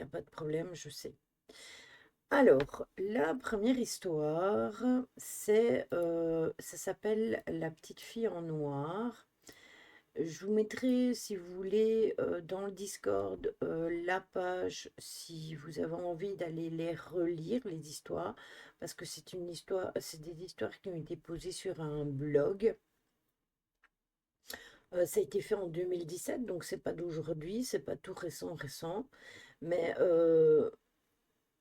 il n'y a pas de problème, je sais. Alors, la première histoire, ça s'appelle La petite fille en noir. Je vous mettrai, si vous voulez, dans le Discord, la page si vous avez envie d'aller les relire, les histoires, parce que c'est des histoires qui ont été posées sur un blog. Ça a été fait en 2017, donc c'est pas d'aujourd'hui, c'est pas tout récent, récent. Mais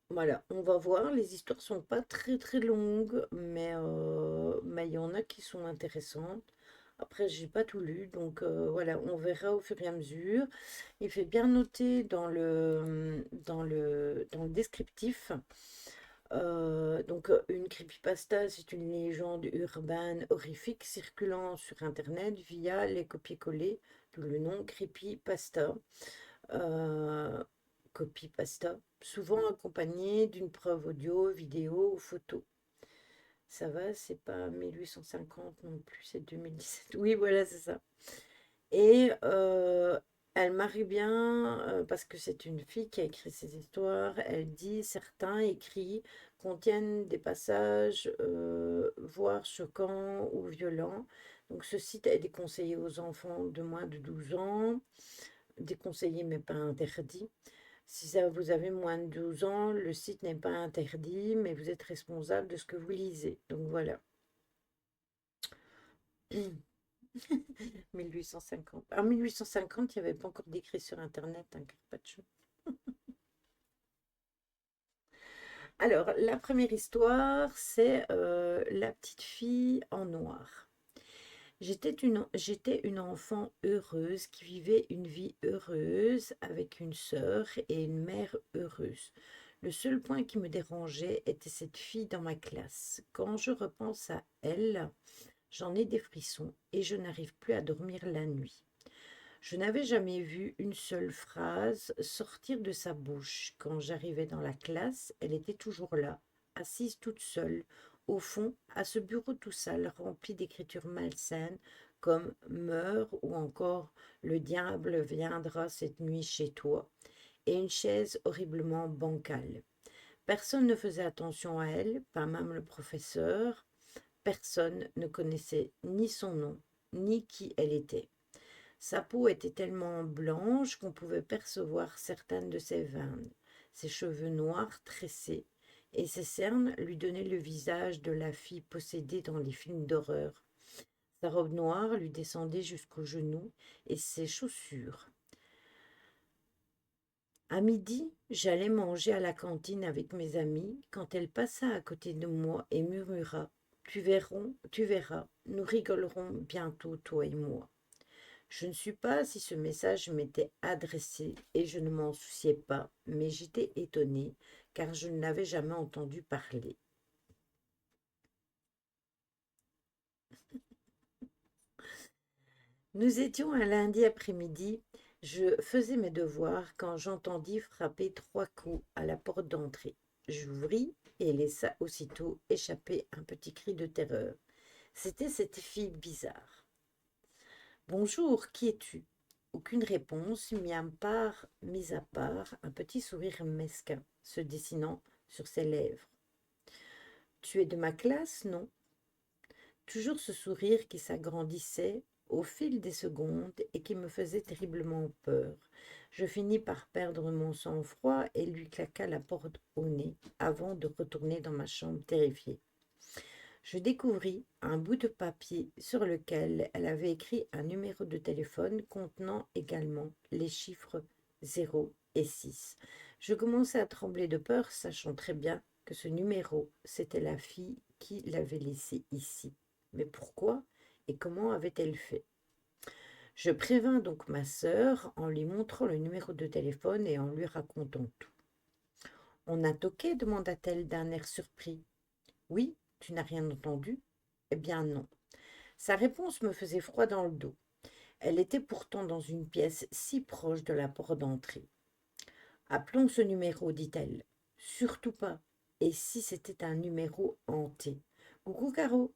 voilà, on va voir. Les histoires sont pas très très longues, mais il y en a qui sont intéressantes. Après, j'ai pas tout lu, donc voilà, on verra au fur et à mesure. Il fait bien noter dans le descriptif. Une creepypasta, c'est une légende urbaine horrifique circulant sur Internet via les copier-coller, d'où le nom creepypasta. Euh, Copypasta, souvent accompagné d'une preuve audio, vidéo ou photo. Ça va, c'est pas 1850 non plus, c'est 2017. Oui, voilà, c'est ça. Et elle marie bien, parce que c'est une fille qui a écrit ces histoires. Elle dit certains écrits contiennent des passages, voire choquants ou violents. Donc ce site est déconseillé aux enfants de moins de 12 ans, déconseillé mais pas interdit. Si ça, vous avez moins de 12 ans, le site n'est pas interdit, mais vous êtes responsable de ce que vous lisez. Donc voilà. 1850. En 1850, il n'y avait pas encore d'écrit sur Internet, un Carpaccio. Alors, la première histoire, c'est La petite fille en noir. J'étais une enfant heureuse qui vivait une vie heureuse avec une sœur et une mère heureuse. Le seul point qui me dérangeait était cette fille dans ma classe. Quand je repense à elle, j'en ai des frissons et je n'arrive plus à dormir la nuit. Je n'avais jamais vu une seule phrase sortir de sa bouche. Quand j'arrivais dans la classe, elle était toujours là, assise toute seule, au fond, à ce bureau tout sale, rempli d'écritures malsaines, comme meurs ou encore le diable viendra cette nuit chez toi, et une chaise horriblement bancale. Personne ne faisait attention à elle, pas même le professeur. Personne ne connaissait ni son nom, ni qui elle était. Sa peau était tellement blanche qu'on pouvait percevoir certaines de ses veines. Ses cheveux noirs tressés et ses cernes lui donnaient le visage de la fille possédée dans les films d'horreur. Sa robe noire lui descendait jusqu'aux genoux et ses chaussures. À midi, j'allais manger à la cantine avec mes amis quand elle passa à côté de moi et murmura: tu verras, nous rigolerons bientôt, toi et moi. Je ne sais pas si ce message m'était adressé et je ne m'en souciais pas, mais j'étais étonnée car je ne l'avais jamais entendu parler. Nous étions un lundi après-midi, je faisais mes devoirs quand j'entendis frapper 3 coups à la porte d'entrée. J'ouvris et laissa aussitôt échapper un petit cri de terreur. C'était cette fille bizarre. Bonjour, qui es-tu? Aucune réponse, mis à part un petit sourire mesquin se dessinant sur ses lèvres. Tu es de ma classe, non? Toujours ce sourire qui s'agrandissait au fil des secondes et qui me faisait terriblement peur. Je finis par perdre mon sang-froid et lui claqua la porte au nez avant de retourner dans ma chambre terrifiée. Je découvris un bout de papier sur lequel elle avait écrit un numéro de téléphone contenant également les chiffres 0 et 6. Je commençais à trembler de peur, sachant très bien que ce numéro, c'était la fille qui l'avait laissé ici. Mais pourquoi et comment avait-elle fait? Je prévins donc ma sœur en lui montrant le numéro de téléphone et en lui racontant tout. On a toqué, demanda-t-elle d'un air surpris. Oui, tu n'as rien entendu? Eh bien non. Sa réponse me faisait froid dans le dos. Elle était pourtant dans une pièce si proche de la porte d'entrée. Appelons ce numéro, dit-elle. Surtout pas. Et si c'était un numéro hanté? Coucou Caro.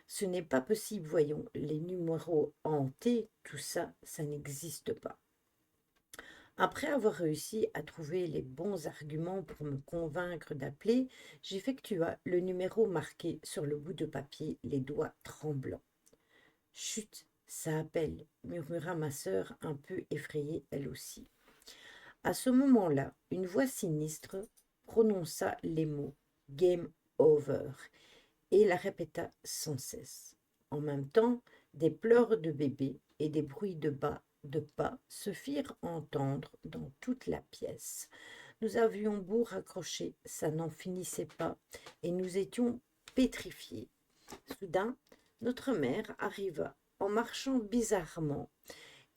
Ce n'est pas possible, voyons. Les numéros hantés, tout ça, ça n'existe pas. Après avoir réussi à trouver les bons arguments pour me convaincre d'appeler, j'effectua le numéro marqué sur le bout de papier, les doigts tremblants. Chut, ça appelle, murmura ma sœur, un peu effrayée elle aussi. À ce moment-là, une voix sinistre prononça les mots Game over et la répéta sans cesse. En même temps, des pleurs de bébé et des bruits de pas se firent entendre dans toute la pièce. Nous avions beau raccrocher, ça n'en finissait pas, et nous étions pétrifiés. Soudain, notre mère arriva en marchant bizarrement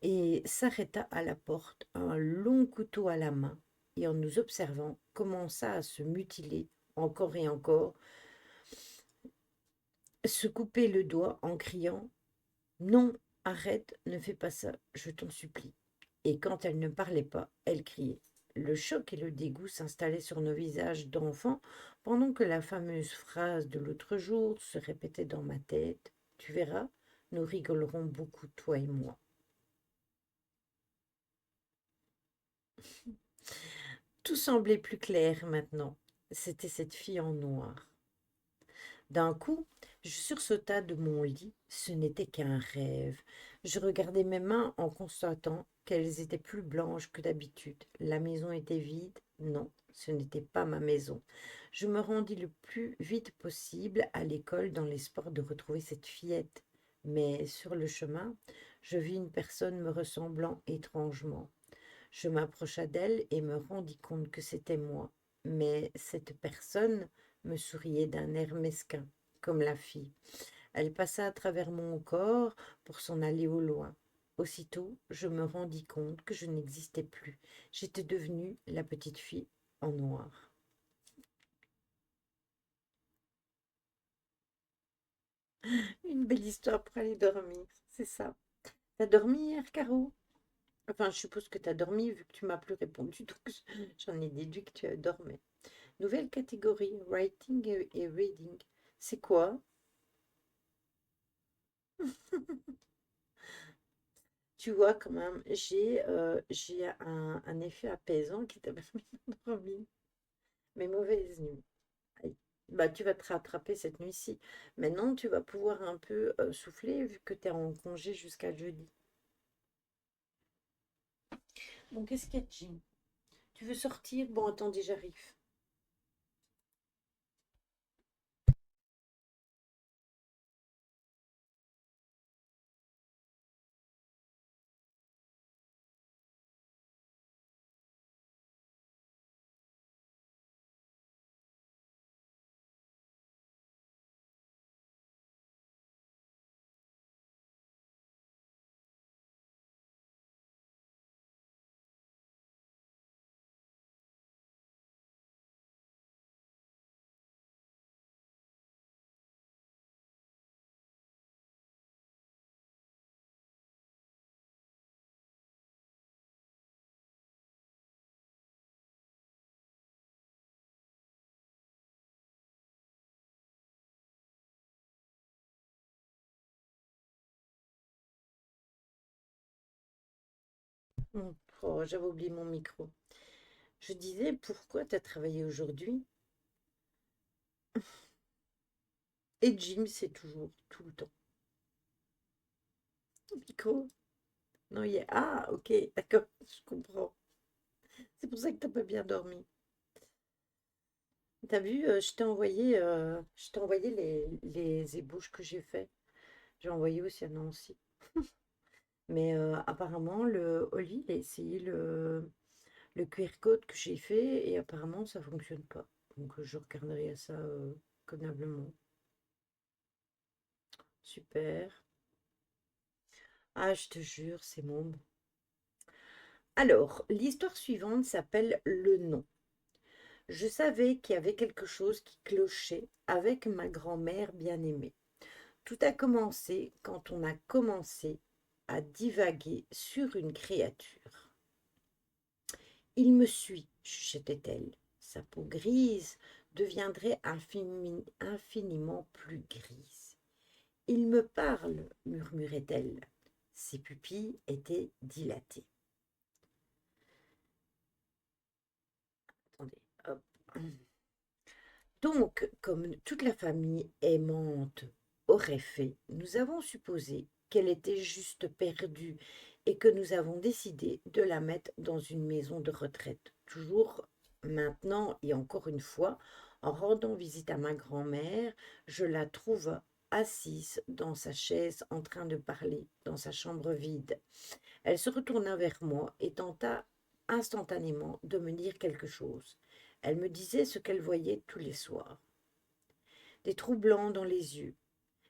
et s'arrêta à la porte, un long couteau à la main, et en nous observant, commença à se mutiler encore et encore, se couper le doigt en criant non, arrête, ne fais pas ça, je t'en supplie. Et quand elle ne parlait pas, elle criait. Le choc et le dégoût s'installaient sur nos visages d'enfants pendant que la fameuse phrase de l'autre jour se répétait dans ma tête. Tu verras, nous rigolerons beaucoup, toi et moi. Tout semblait plus clair maintenant. C'était cette fille en noir. D'un coup, je sursauta de mon lit. Ce n'était qu'un rêve. Je regardai mes mains en constatant qu'elles étaient plus blanches que d'habitude. La maison était vide. Non, ce n'était pas ma maison. Je me rendis le plus vite possible à l'école dans l'espoir de retrouver cette fillette. Mais sur le chemin, je vis une personne me ressemblant étrangement. Je m'approcha d'elle et me rendis compte que c'était moi. Mais cette personne me souriait d'un air mesquin, comme la fille. Elle passa à travers mon corps pour s'en aller au loin. Aussitôt, je me rendis compte que je n'existais plus. J'étais devenue la petite fille en noir. Une belle histoire pour aller dormir, c'est ça. T'as dormi hier, Caro? Enfin, je suppose que t'as dormi vu que tu m'as plus répondu, donc j'en ai déduit que tu as dormi. Nouvelle catégorie, writing et reading. C'est quoi? Tu vois, quand même, j'ai un effet apaisant qui t'a permis d'endormir. Mes mauvaises nuits. Aïe. Bah, tu vas te rattraper cette nuit-ci. Maintenant, tu vas pouvoir un peu souffler vu que tu es en congé jusqu'à jeudi. Bon, qu'est-ce qu'il y a, Jim? Tu veux sortir? Bon, attendez, j'arrive. Oh, j'avais oublié mon micro. Je disais, pourquoi tu as travaillé aujourd'hui? Et Jim, c'est toujours, tout le temps. Micro? Non, il y a... Ah, ok, d'accord, je comprends. C'est pour ça que t'as pas bien dormi. T'as vu, je t'ai envoyé les ébauches que j'ai fait. J'ai envoyé aussi à Nancy. Mais apparemment, Oli, il a essayé le QR code que j'ai fait et apparemment, ça fonctionne pas. Donc, je regarderai à ça convenablement. Super. Ah, je te jure, c'est mon. Alors, l'histoire suivante s'appelle Le nom. Je savais qu'il y avait quelque chose qui clochait avec ma grand-mère bien-aimée. Tout a commencé quand on a commencé à divaguer sur une créature. Il me suit, chuchotait-elle. Sa peau grise deviendrait infiniment plus grise. Il me parle, murmurait-elle. Ses pupilles étaient dilatées. Donc, comme toute la famille aimante aurait fait, nous avons supposé qu'elle était juste perdue et que nous avons décidé de la mettre dans une maison de retraite. Toujours maintenant et encore une fois, en rendant visite à ma grand-mère, je la trouve assise dans sa chaise en train de parler dans sa chambre vide. Elle se retourna vers moi et tenta instantanément de me dire quelque chose. Elle me disait ce qu'elle voyait tous les soirs. Des trous blancs dans les yeux.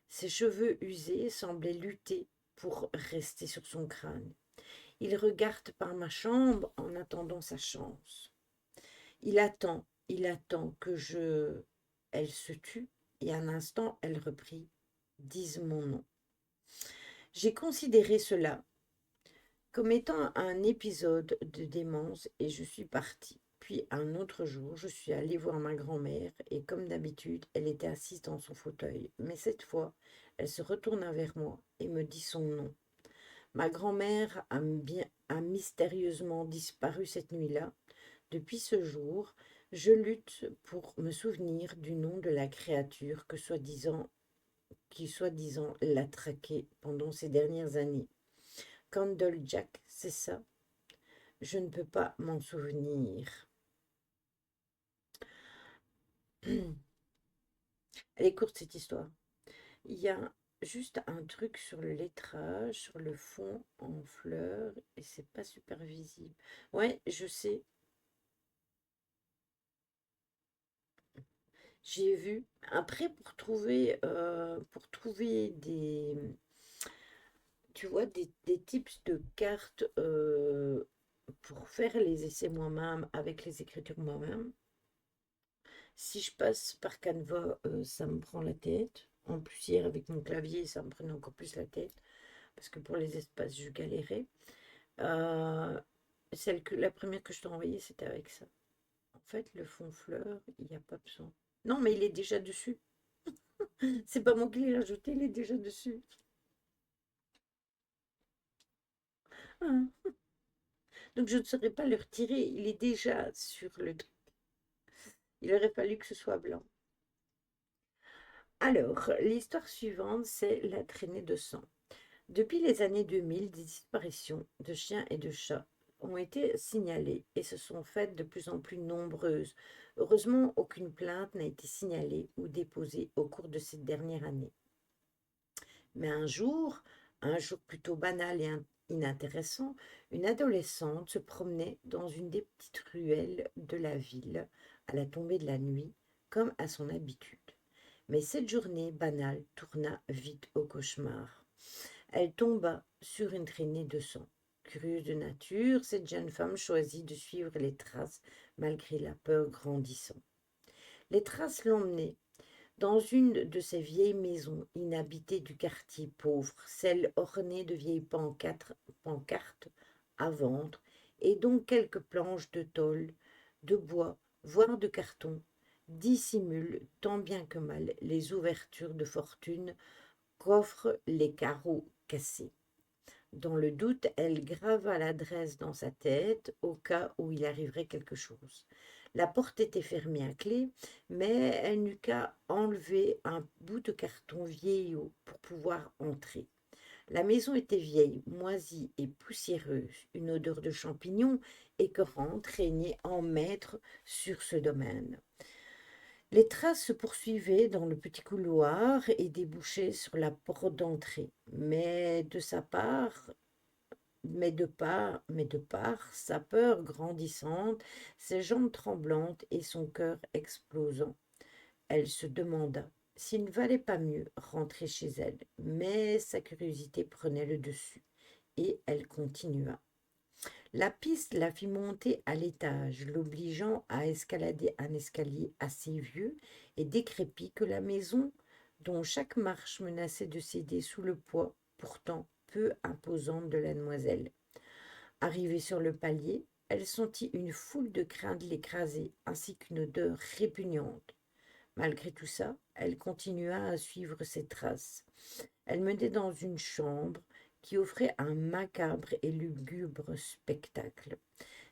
Ses cheveux usés semblaient lutter pour rester sur son crâne. Il regarde par ma chambre en attendant sa chance. Il attend que je... Elle se tut et un instant elle reprit. Dise mon nom. J'ai considéré cela comme étant un épisode de démence et je suis partie. Puis un autre jour, je suis allée voir ma grand-mère et comme d'habitude, elle était assise dans son fauteuil. Mais cette fois, elle se retourna vers moi et me dit son nom. Ma grand-mère a mystérieusement disparu cette nuit-là. Depuis ce jour, je lutte pour me souvenir du nom de la créature qui soi-disant l'a traquée pendant ces dernières années. Candle Jack, c'est ça? Je ne peux pas m'en souvenir. Elle est courte cette histoire. Il y a juste un truc sur le lettrage, sur le fond en fleurs, et c'est pas super visible. Ouais, je sais, j'ai vu. Après, pour trouver des, tu vois, des tips de cartes pour faire les essais moi-même avec les écritures moi-même, si je passe par Canva, ça me prend la tête. En plus, hier, avec mon clavier, ça me prenait encore plus la tête. Parce que pour les espaces, je galérais. Euh, la première que je t'ai envoyée, c'était avec ça. En fait, le fond fleur, il n'y a pas besoin. Non, mais il est déjà dessus. C'est pas moi qui l'ai ajouté, il est déjà dessus. Ah. Donc, je ne saurais pas le retirer. Il est déjà sur le truc. Il aurait fallu que ce soit blanc. Alors, l'histoire suivante, c'est la traînée de sang. Depuis les années 2000, des disparitions de chiens et de chats ont été signalées et se sont faites de plus en plus nombreuses. Heureusement, aucune plainte n'a été signalée ou déposée au cours de cette dernière année. Mais un jour plutôt banal et inintéressant, une adolescente se promenait dans une des petites ruelles de la ville à la tombée de la nuit, comme à son habitude. Mais cette journée banale tourna vite au cauchemar. Elle tomba sur une traînée de sang. Curieuse de nature, cette jeune femme choisit de suivre les traces malgré la peur grandissant. Les traces l'emmenaient dans une de ces vieilles maisons inhabitées du quartier pauvre, celle ornée de vieilles pancartes à vendre et dont quelques planches de tôle, de bois, voire de carton, dissimulent tant bien que mal les ouvertures de fortune qu'offrent les carreaux cassés. Dans le doute, elle grava l'adresse dans sa tête au cas où il arriverait quelque chose. La porte était fermée à clé, mais elle n'eut qu'à enlever un bout de carton vieillot pour pouvoir entrer. La maison était vieille, moisie et poussiéreuse. Une odeur de champignons écœurante régnait en maître sur ce domaine. Les traces se poursuivaient dans le petit couloir et débouchaient sur la porte d'entrée. Mais de part, sa peur grandissante, ses jambes tremblantes et son cœur explosant, elle se demanda s'il ne valait pas mieux rentrer chez elle. Mais sa curiosité prenait le dessus, et elle continua. La piste la fit monter à l'étage, l'obligeant à escalader un escalier assez vieux et décrépit que la maison, dont chaque marche menaçait de céder sous le poids pourtant peu imposant de la demoiselle. Arrivée sur le palier, elle sentit une foule de craintes l'écraser, ainsi qu'une odeur répugnante. Malgré tout ça, elle continua à suivre ses traces. Elle menait dans une chambre qui offrait un macabre et lugubre spectacle.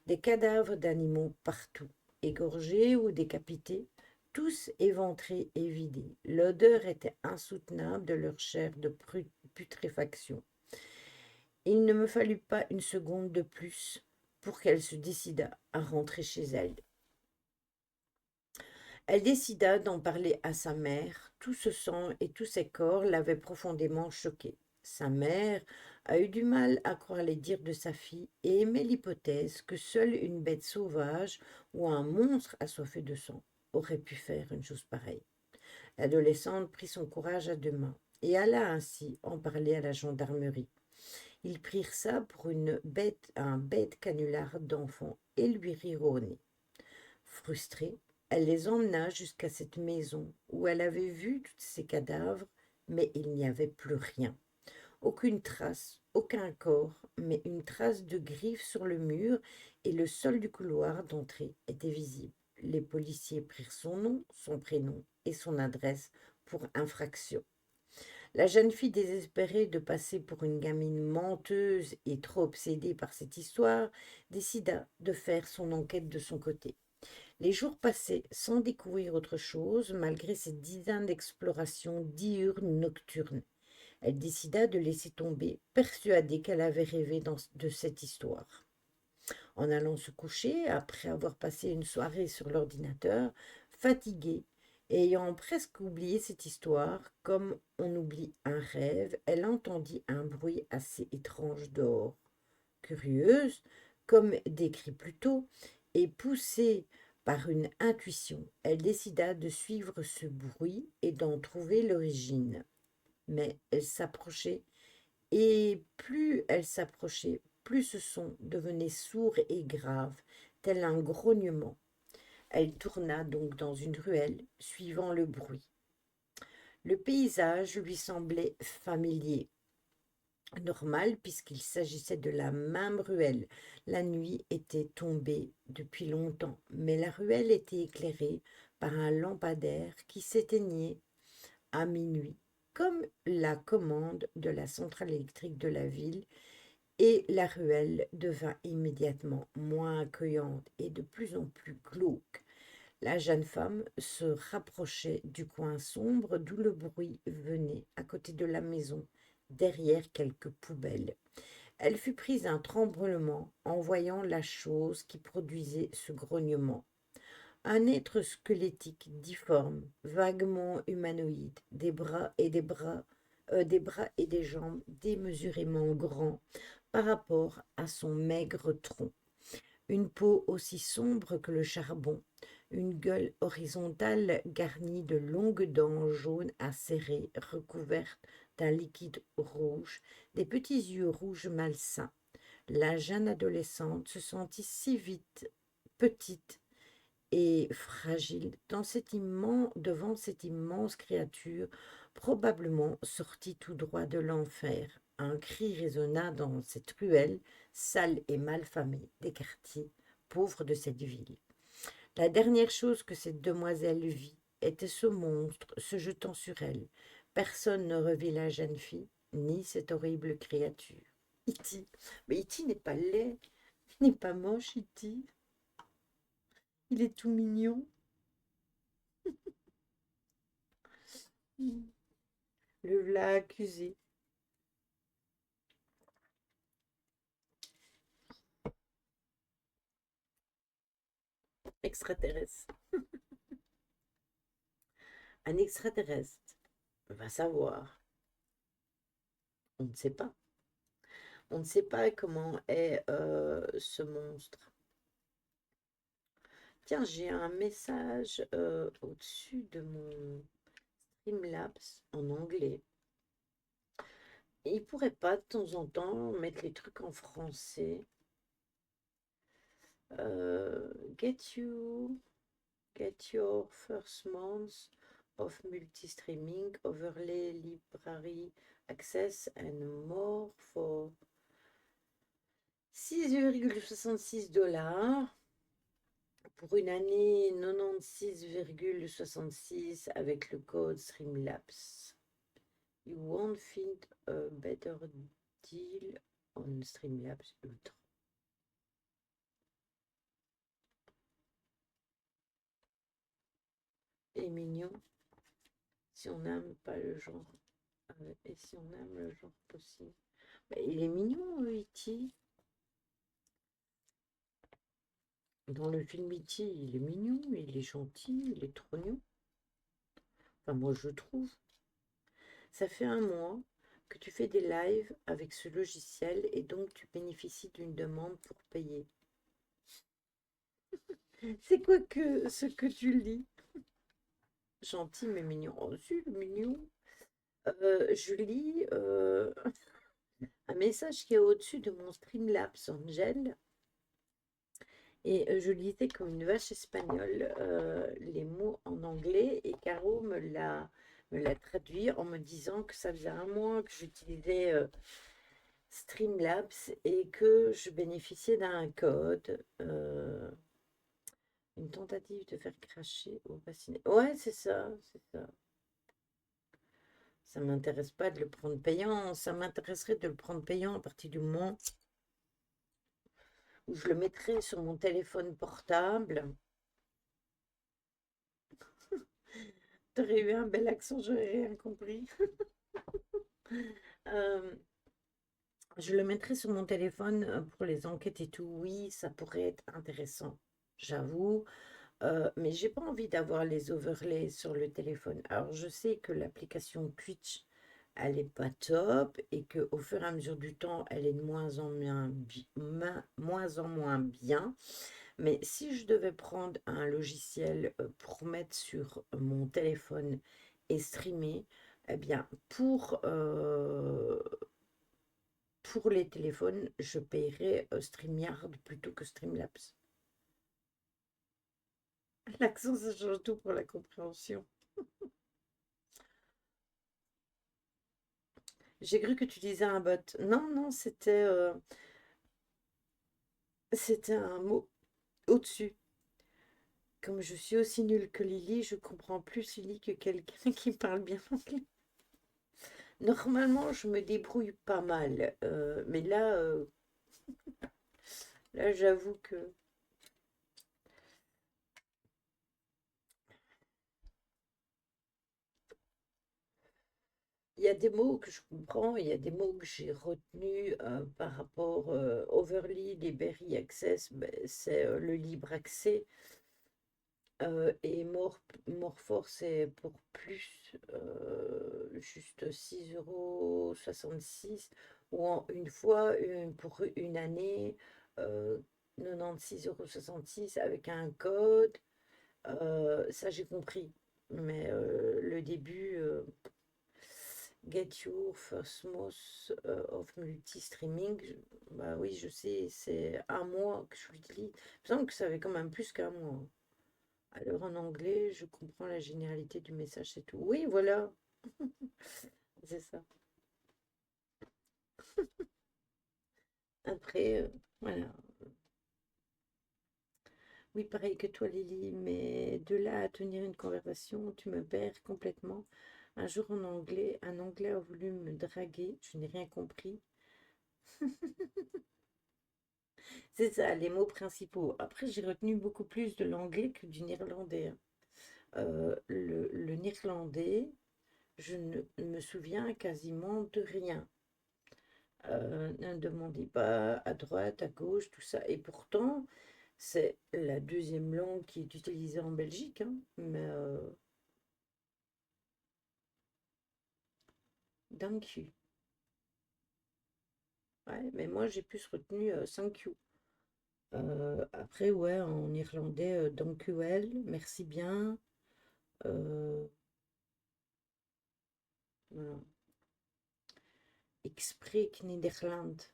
Des cadavres d'animaux partout, égorgés ou décapités, tous éventrés et vidés. L'odeur était insoutenable de leur chair de putréfaction. Il ne me fallut pas une seconde de plus pour qu'elle se décidât à rentrer chez elle. Elle décida d'en parler à sa mère. Tout ce sang et tous ces corps l'avaient profondément choquée. Sa mère a eu du mal à croire les dires de sa fille et émet l'hypothèse que seule une bête sauvage ou un monstre assoiffé de sang aurait pu faire une chose pareille. L'adolescente prit son courage à deux mains et alla ainsi en parler à la gendarmerie. Ils prirent ça pour un bête canular d'enfant et lui rirent au nez. Frustrée, elle les emmena jusqu'à cette maison où elle avait vu tous ces cadavres, mais il n'y avait plus rien. Aucune trace, aucun corps, mais une trace de griffe sur le mur et le sol du couloir d'entrée était visible. Les policiers prirent son nom, son prénom et son adresse pour infraction. La jeune fille, désespérée de passer pour une gamine menteuse et trop obsédée par cette histoire, décida de faire son enquête de son côté. Les jours passaient sans découvrir autre chose, malgré cette dizaine d'explorations diurnes nocturnes. Elle décida de laisser tomber, persuadée qu'elle avait rêvé de cette histoire. En allant se coucher, après avoir passé une soirée sur l'ordinateur, fatiguée, et ayant presque oublié cette histoire, comme on oublie un rêve, elle entendit un bruit assez étrange dehors. Curieuse, comme décrit plus tôt, et poussée par une intuition, elle décida de suivre ce bruit et d'en trouver l'origine. Mais elle s'approchait, et plus elle s'approchait, plus ce son devenait sourd et grave, tel un grognement. Elle tourna donc dans une ruelle, suivant le bruit. Le paysage lui semblait familier, normal puisqu'il s'agissait de la même ruelle. La nuit était tombée depuis longtemps, mais la ruelle était éclairée par un lampadaire qui s'éteignait à minuit, comme la commande de la centrale électrique de la ville, et la ruelle devint immédiatement moins accueillante et de plus en plus glauque. La jeune femme se rapprochait du coin sombre d'où le bruit venait, à côté de la maison, derrière quelques poubelles. Elle fut prise d'un tremblement en voyant la chose qui produisait ce grognement. Un être squelettique, difforme, vaguement humanoïde, des bras et des jambes démesurément grands par rapport à son maigre tronc. Une peau aussi sombre que le charbon, une gueule horizontale garnie de longues dents jaunes acérées recouvertes d'un liquide rouge, des petits yeux rouges malsains. La jeune adolescente se sentit si vite petite et fragile devant cette immense créature, probablement sortie tout droit de l'enfer. Un cri résonna dans cette ruelle, sale et malfamée, des quartiers pauvres de cette ville. La dernière chose que cette demoiselle vit était ce monstre se jetant sur elle. Personne ne revit la jeune fille, ni cette horrible créature. Iti, mais Iti n'est pas laid, il n'est pas moche, Iti. Il est tout mignon. Le v'là accusé. Extraterrestre. Un extraterrestre. Va savoir. On ne sait pas. On ne sait pas comment est ce monstre. Tiens, j'ai un message au-dessus de mon Streamlabs en anglais. Et il pourrait pas de temps en temps mettre les trucs en français. Get your first month of multi-streaming overlay library access and more for 6,66 $ pour une année 96,66 avec le code Streamlabs. You won't find a better deal on Streamlabs Ultra. est mignon si on n'aime pas le genre. Et si on aime le genre possible. Ben, il est mignon, E.T. Dans le film E.T., il est mignon, il est gentil, il est trop mignon. Enfin, moi, je trouve. Ça fait un mois que tu fais des lives avec ce logiciel et donc tu bénéficies d'une demande pour payer. C'est quoi que ce que tu lis? Gentil mais mignon. Oh, c'est mignon. Je lis un message qui est au-dessus de mon Streamlabs Angel. Et je lisais comme une vache espagnole les mots en anglais et Caro me l'a traduit en me disant que ça faisait un mois que j'utilisais Streamlabs et que je bénéficiais d'un code. Une tentative de faire cracher au bassinet. Ouais, c'est ça, c'est ça. Ça m'intéresse pas de le prendre payant. Ça m'intéresserait de le prendre payant à partir du moment où je le mettrais sur mon téléphone portable. T'aurais eu un bel accent, j'aurais rien compris. Euh, je le mettrais sur mon téléphone pour les enquêtes et tout. Oui, ça pourrait être intéressant, j'avoue. Mais j'ai pas envie d'avoir les overlays sur le téléphone. Alors, je sais que l'application Twitch, elle est pas top et que au fur et à mesure du temps, elle est de moins en moins bien. Mais si je devais prendre un logiciel pour mettre sur mon téléphone et streamer, eh bien, pour les téléphones, je paierais StreamYard plutôt que Streamlabs. L'accent, ça change tout pour la compréhension. J'ai cru que tu disais un bot. Non, non, c'était un mot au-dessus. Comme je suis aussi nulle que Lily, je comprends plus Lily que quelqu'un qui parle bien anglais. Normalement, je me débrouille pas mal. Mais là, j'avoue que il y a des mots que je comprends, il y a des mots que j'ai retenus par rapport Overly, Liberty Access, ben, c'est le libre accès. Et Morphor, c'est pour plus, juste 6,66 € ou une fois pour une année, 96,66 € avec un code. Ça, j'ai compris. Mais le début, Get Your First Month of Multi-Streaming, bah oui, je sais, c'est un mois que je l'utilise. Il me semble que ça avait quand même plus qu'un mois. Alors en anglais, je comprends la généralité du message, c'est tout. Oui, voilà, c'est ça. Après, voilà. Oui, pareil que toi, Lily, mais de là à tenir une conversation, tu me perds complètement. Un jour en anglais, un anglais a voulu me draguer, je n'ai rien compris. C'est ça, les mots principaux. Après, j'ai retenu beaucoup plus de l'anglais que du néerlandais, hein. Le néerlandais, je ne me souviens quasiment de rien. Ne demandez pas à droite, à gauche, tout ça. Et pourtant, c'est la deuxième langue qui est utilisée en Belgique, hein. Mais thank you. Ouais, mais moi, j'ai plus retenu thank you. Après, ouais, en irlandais, dank u wel, merci bien. Euh, voilà. Ik spreek Nederland.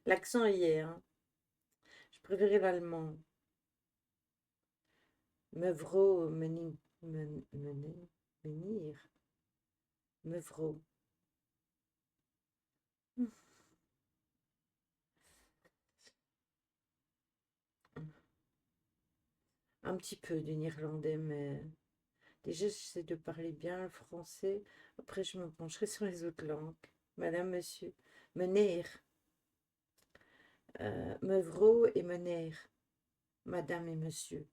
L'accent y est, hein. Je préférais l'allemand. Mevrouw, menir, mevrouw. Un petit peu du néerlandais, mais déjà, j'essaie de parler bien le français. Après, je me pencherai sur les autres langues. Madame, monsieur. Meneer. Mevrouw et meneer. Madame et monsieur.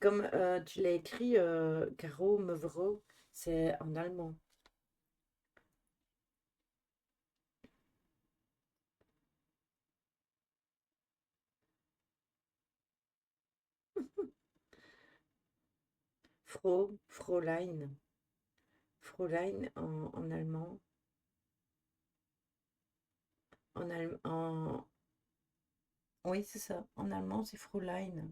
Comme tu l'as écrit, Caro Meuvreau, c'est en allemand. Fräulein. Fräulein en allemand. En... Oui, c'est ça. En allemand, c'est Fräulein.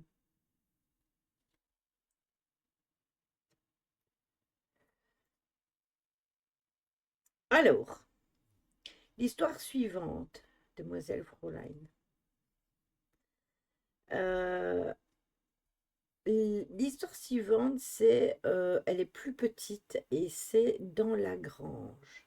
Alors, l'histoire suivante, demoiselle Fräulein. Euh, L'histoire suivante, elle est plus petite et c'est dans la grange.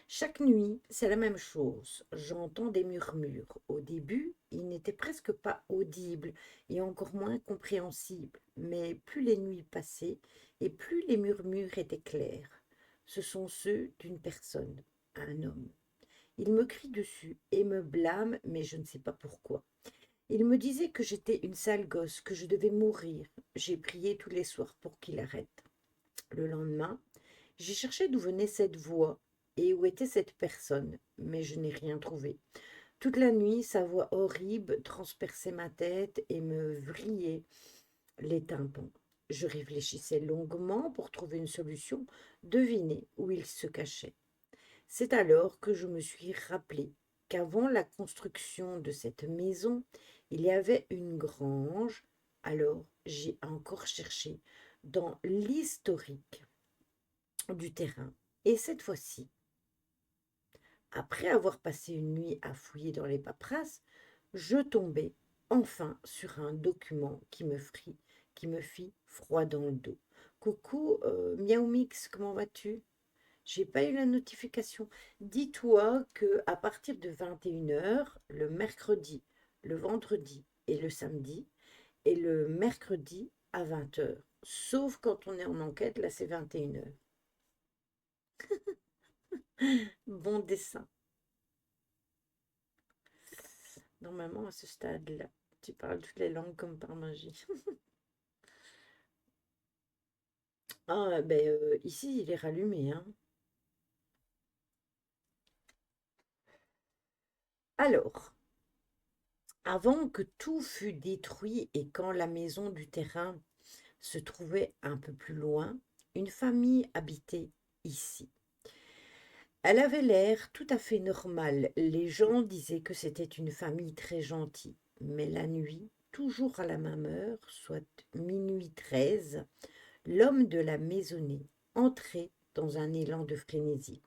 Chaque nuit, c'est la même chose. J'entends des murmures. Au début, ils n'étaient presque pas audibles et encore moins compréhensibles. Mais plus les nuits passaient et plus les murmures étaient clairs. Ce sont ceux d'une personne, un homme. Il me crie dessus et me blâme, mais je ne sais pas pourquoi. Il me disait que j'étais une sale gosse, que je devais mourir. J'ai prié tous les soirs pour qu'il arrête. Le lendemain, j'ai cherché d'où venait cette voix et où était cette personne, mais je n'ai rien trouvé. Toute la nuit, sa voix horrible transperçait ma tête et me vrillait les tympans. Je réfléchissais longuement pour trouver une solution, deviner où il se cachait. C'est alors que je me suis rappelé qu'avant la construction de cette maison, il y avait une grange. Alors j'ai encore cherché dans l'historique du terrain. Et cette fois-ci, après avoir passé une nuit à fouiller dans les paperasses, je tombai enfin sur un document qui me fit froid dans le dos. Coucou, Miaou Mix, comment vas-tu? J'ai pas eu la notification. Dis-toi que à partir de 21 heures, le mercredi, le vendredi et le samedi, et le mercredi à 20 heures. Sauf quand on est en enquête, là c'est 21 heures. Bon dessin. Normalement, à ce stade-là, tu parles toutes les langues comme par magie. Ah, ben ici, il est rallumé, hein. Alors, avant que tout fût détruit et quand la maison du terrain se trouvait un peu plus loin, une famille habitait ici. Elle avait l'air tout à fait normale. Les gens disaient que c'était une famille très gentille. Mais la nuit, toujours à la même heure, soit minuit 13, l'homme de la maisonnée entrait dans un élan de frénésie.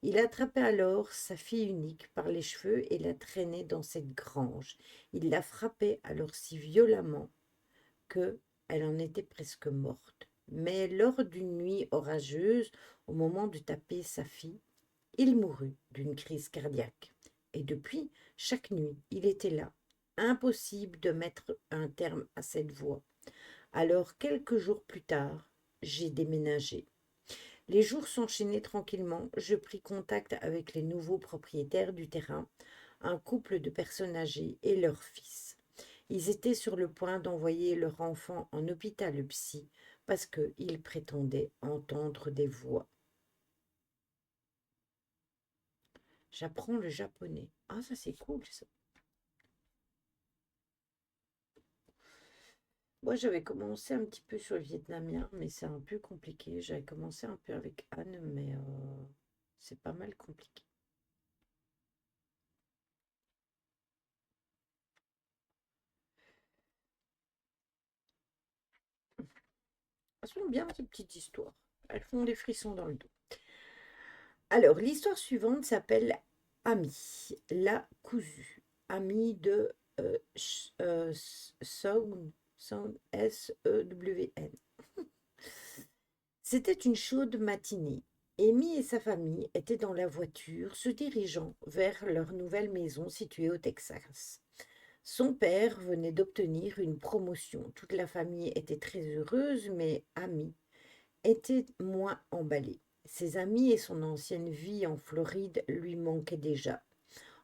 Il attrapait alors sa fille unique par les cheveux et la traînait dans cette grange. Il la frappait alors si violemment que elle en était presque morte. Mais lors d'une nuit orageuse, au moment de taper sa fille, il mourut d'une crise cardiaque. Et depuis, chaque nuit, il était là. Impossible de mettre un terme à cette voix. Alors, quelques jours plus tard, j'ai déménagé. Les jours s'enchaînaient tranquillement. Je pris contact avec les nouveaux propriétaires du terrain, un couple de personnes âgées et leur fils. Ils étaient sur le point d'envoyer leur enfant en hôpital psy parce qu'ils prétendaient entendre des voix. J'apprends le japonais. Ah, ça c'est cool ça. Moi, j'avais commencé un petit peu sur le vietnamien, mais c'est un peu compliqué. J'avais commencé un peu avec Anne, mais c'est pas mal compliqué. Elles sont bien ces petites histoires. Elles font des frissons dans le dos. Alors, l'histoire suivante s'appelle Ami, la cousue. Ami de Sound, S-E-W-N. C'était une chaude matinée. Amy et sa famille étaient dans la voiture, se dirigeant vers leur nouvelle maison située au Texas. Son père venait d'obtenir une promotion. Toute la famille était très heureuse, mais Amy était moins emballée. Ses amis et son ancienne vie en Floride lui manquaient déjà.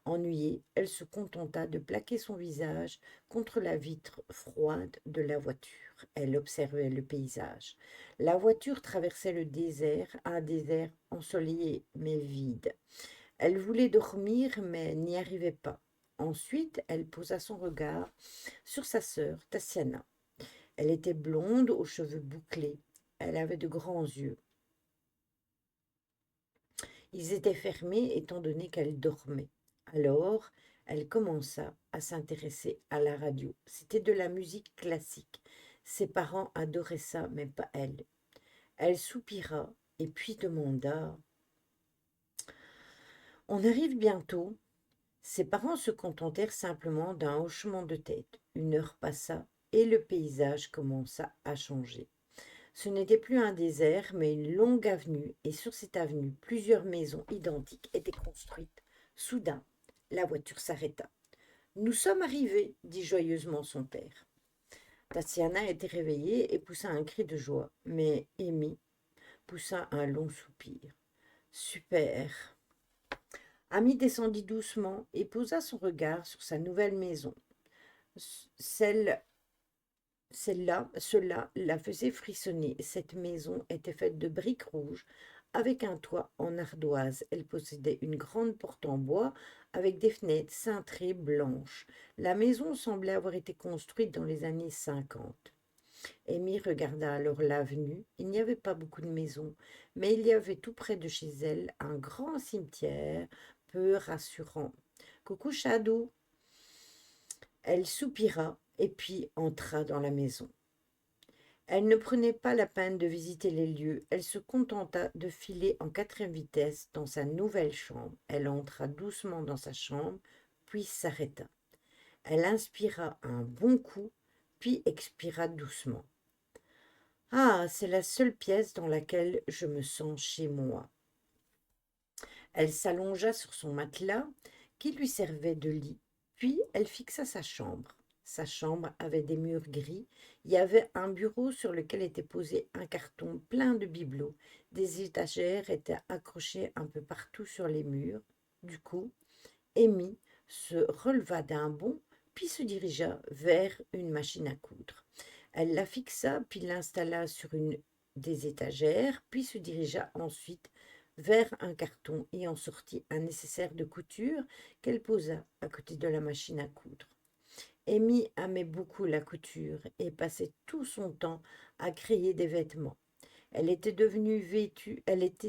Ennuyée, elle se contenta de plaquer son visage contre la vitre froide de la voiture. Elle observait le paysage. La voiture traversait le désert, un désert ensoleillé mais vide. Elle voulait dormir mais n'y arrivait pas. Ensuite, elle posa son regard sur sa sœur, Tassiana. Elle était blonde, aux cheveux bouclés. Elle avait de grands yeux. Ils étaient fermés étant donné qu'elle dormait. Alors, elle commença à s'intéresser à la radio. C'était de la musique classique. Ses parents adoraient ça, mais pas elle. Elle soupira et puis demanda: On arrive bientôt? Ses parents se contentèrent simplement d'un hochement de tête. Une heure passa et le paysage commença à changer. Ce n'était plus un désert, mais une longue avenue, et sur cette avenue, plusieurs maisons identiques étaient construites. Soudain, la voiture s'arrêta. Nous sommes arrivés, dit joyeusement son père. Tatiana était réveillée et poussa un cri de joie, mais Amy poussa un long soupir. Super. Amy descendit doucement et posa son regard sur sa nouvelle maison. Celle Cela la faisait frissonner. Cette maison était faite de briques rouges, avec un toit en ardoise. Elle possédait une grande porte en bois, avec des fenêtres cintrées blanches. La maison semblait avoir été construite dans les années 50. Amy regarda alors l'avenue. Il n'y avait pas beaucoup de maisons, mais il y avait tout près de chez elle un grand cimetière, peu rassurant. Coucou Shadow. Elle soupira et puis entra dans la maison. Elle ne prenait pas la peine de visiter les lieux, elle se contenta de filer en quatrième vitesse dans sa nouvelle chambre. Elle entra doucement dans sa chambre, puis s'arrêta. Elle inspira un bon coup, puis expira doucement. Ah, c'est la seule pièce dans laquelle je me sens chez moi. Elle s'allongea sur son matelas, qui lui servait de lit, puis elle fixa sa chambre. Sa chambre avait des murs gris. Il y avait un bureau sur lequel était posé un carton plein de bibelots. Des étagères étaient accrochées un peu partout sur les murs. Du coup, Amy se releva d'un bond, puis se dirigea vers une machine à coudre. Elle la fixa, puis l'installa sur une des étagères, puis se dirigea ensuite vers un carton et en sortit un nécessaire de couture qu'elle posa à côté de la machine à coudre. Amy aimait beaucoup la couture et passait tout son temps à créer des vêtements. Elle était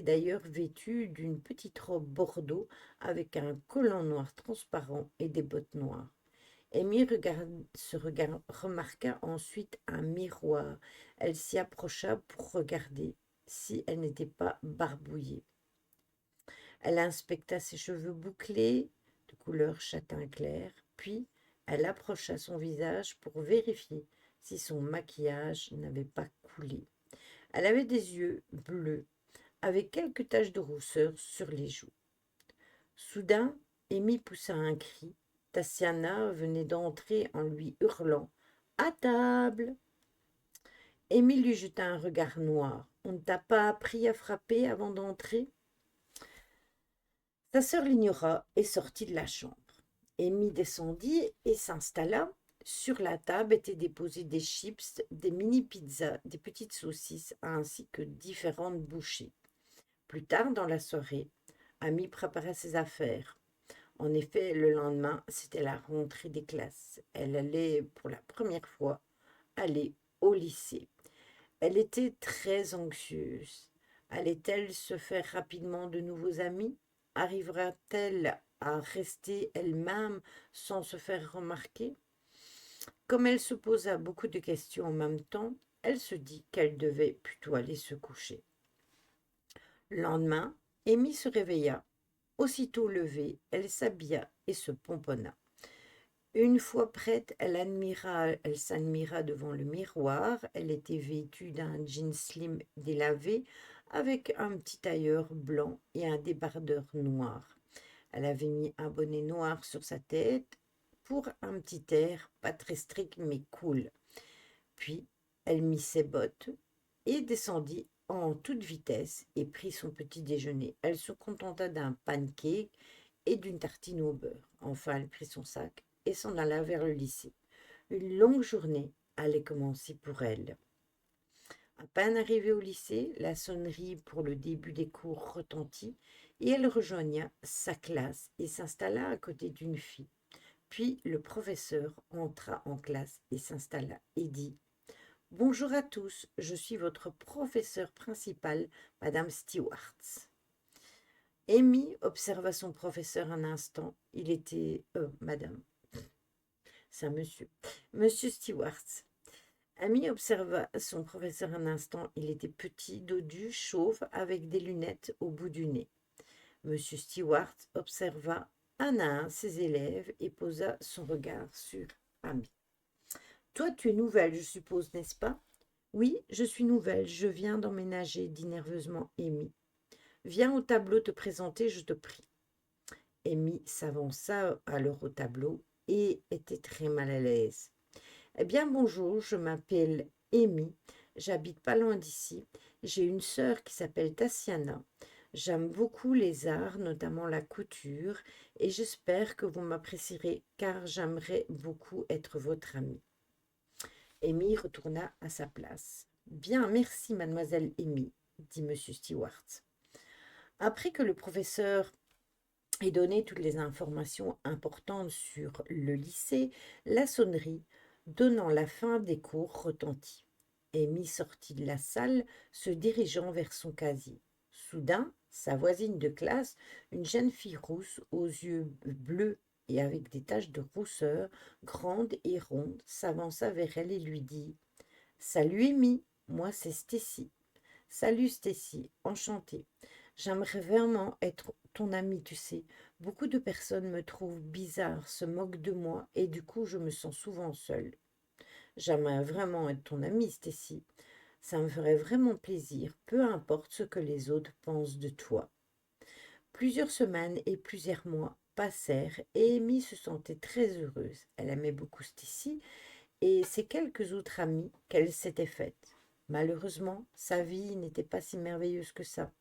d'ailleurs vêtue d'une petite robe bordeaux avec un collant noir transparent et des bottes noires. Remarqua ensuite un miroir. Elle s'y approcha pour regarder si elle n'était pas barbouillée. Elle inspecta ses cheveux bouclés, de couleur châtain clair, puis elle approcha son visage pour vérifier si son maquillage n'avait pas coulé. Elle avait des yeux bleus, avec quelques taches de rousseur sur les joues. Soudain, Amy poussa un cri. Tassiana venait d'entrer en lui hurlant: À table! Amy lui jeta un regard noir. On ne t'a pas appris à frapper avant d'entrer? Sa sœur l'ignora et sortit de la chambre. Amy descendit et s'installa. Sur la table étaient déposés des chips, des mini-pizzas, des petites saucisses ainsi que différentes bouchées. Plus tard dans la soirée, Amy prépara ses affaires. En effet, le lendemain, c'était la rentrée des classes. Elle allait pour la première fois aller au lycée. Elle était très anxieuse. Allait-elle se faire rapidement de nouveaux amis? Arrivera-t-elle à rester elle-même sans se faire remarquer? Comme elle se posa beaucoup de questions en même temps, elle se dit qu'elle devait plutôt aller se coucher. Le lendemain, Amy se réveilla. Aussitôt levée, elle s'habilla et se pomponna. Une fois prête, elle s'admira devant le miroir. Elle était vêtue d'un jean slim délavé avec un petit tailleur blanc et un débardeur noir. Elle avait mis un bonnet noir sur sa tête pour un petit air pas très strict mais cool. Puis, elle mit ses bottes et descendit en toute vitesse et prit son petit déjeuner. Elle se contenta d'un pancake et d'une tartine au beurre. Enfin, elle prit son sac et s'en alla vers le lycée. Une longue journée allait commencer pour elle. À peine arrivée au lycée, la sonnerie pour le début des cours retentit et elle rejoigna sa classe et s'installa à côté d'une fille. Puis le professeur entra en classe et s'installa et dit: Bonjour à tous, je suis votre professeur principal, Madame Stewart. Amy observa son professeur un instant. Il était... madame, c'est un monsieur. Monsieur Stewart. Amy observa son professeur un instant. Il était petit, dodu, chauve, avec des lunettes au bout du nez. Monsieur Stewart observa un à un ses élèves et posa son regard sur Amy. Toi, tu es nouvelle, je suppose, n'est-ce pas? Oui, je suis nouvelle, je viens d'emménager, dit nerveusement Amy. Viens au tableau te présenter, je te prie. Amy s'avança alors au tableau et était très mal à l'aise. Eh bien, bonjour, je m'appelle Amy, j'habite pas loin d'ici. J'ai une sœur qui s'appelle Tatiana. J'aime beaucoup les arts, notamment la couture, et j'espère que vous m'apprécierez car j'aimerais beaucoup être votre amie. Amy retourna à sa place. Bien, merci, mademoiselle Amy, dit monsieur Stewart. Après que le professeur ait donné toutes les informations importantes sur le lycée, la sonnerie, donnant la fin des cours, retentit. Amy sortit de la salle, se dirigeant vers son casier. Soudain, sa voisine de classe, une jeune fille rousse aux yeux bleus et avec des taches de rousseur, grande et ronde, s'avança vers elle et lui dit: Salut Amy, moi c'est Stacy. Salut Stacy, enchantée. J'aimerais vraiment être ton amie, tu sais. Beaucoup de personnes me trouvent bizarre, se moquent de moi et du coup je me sens souvent seule. J'aimerais vraiment être ton amie, Stacy. Ça me ferait vraiment plaisir, peu importe ce que les autres pensent de toi. Plusieurs semaines et plusieurs mois passèrent et Amy se sentait très heureuse. Elle aimait beaucoup Stacy et ses quelques autres amies qu'elle s'était faites. Malheureusement, sa vie n'était pas si merveilleuse que ça.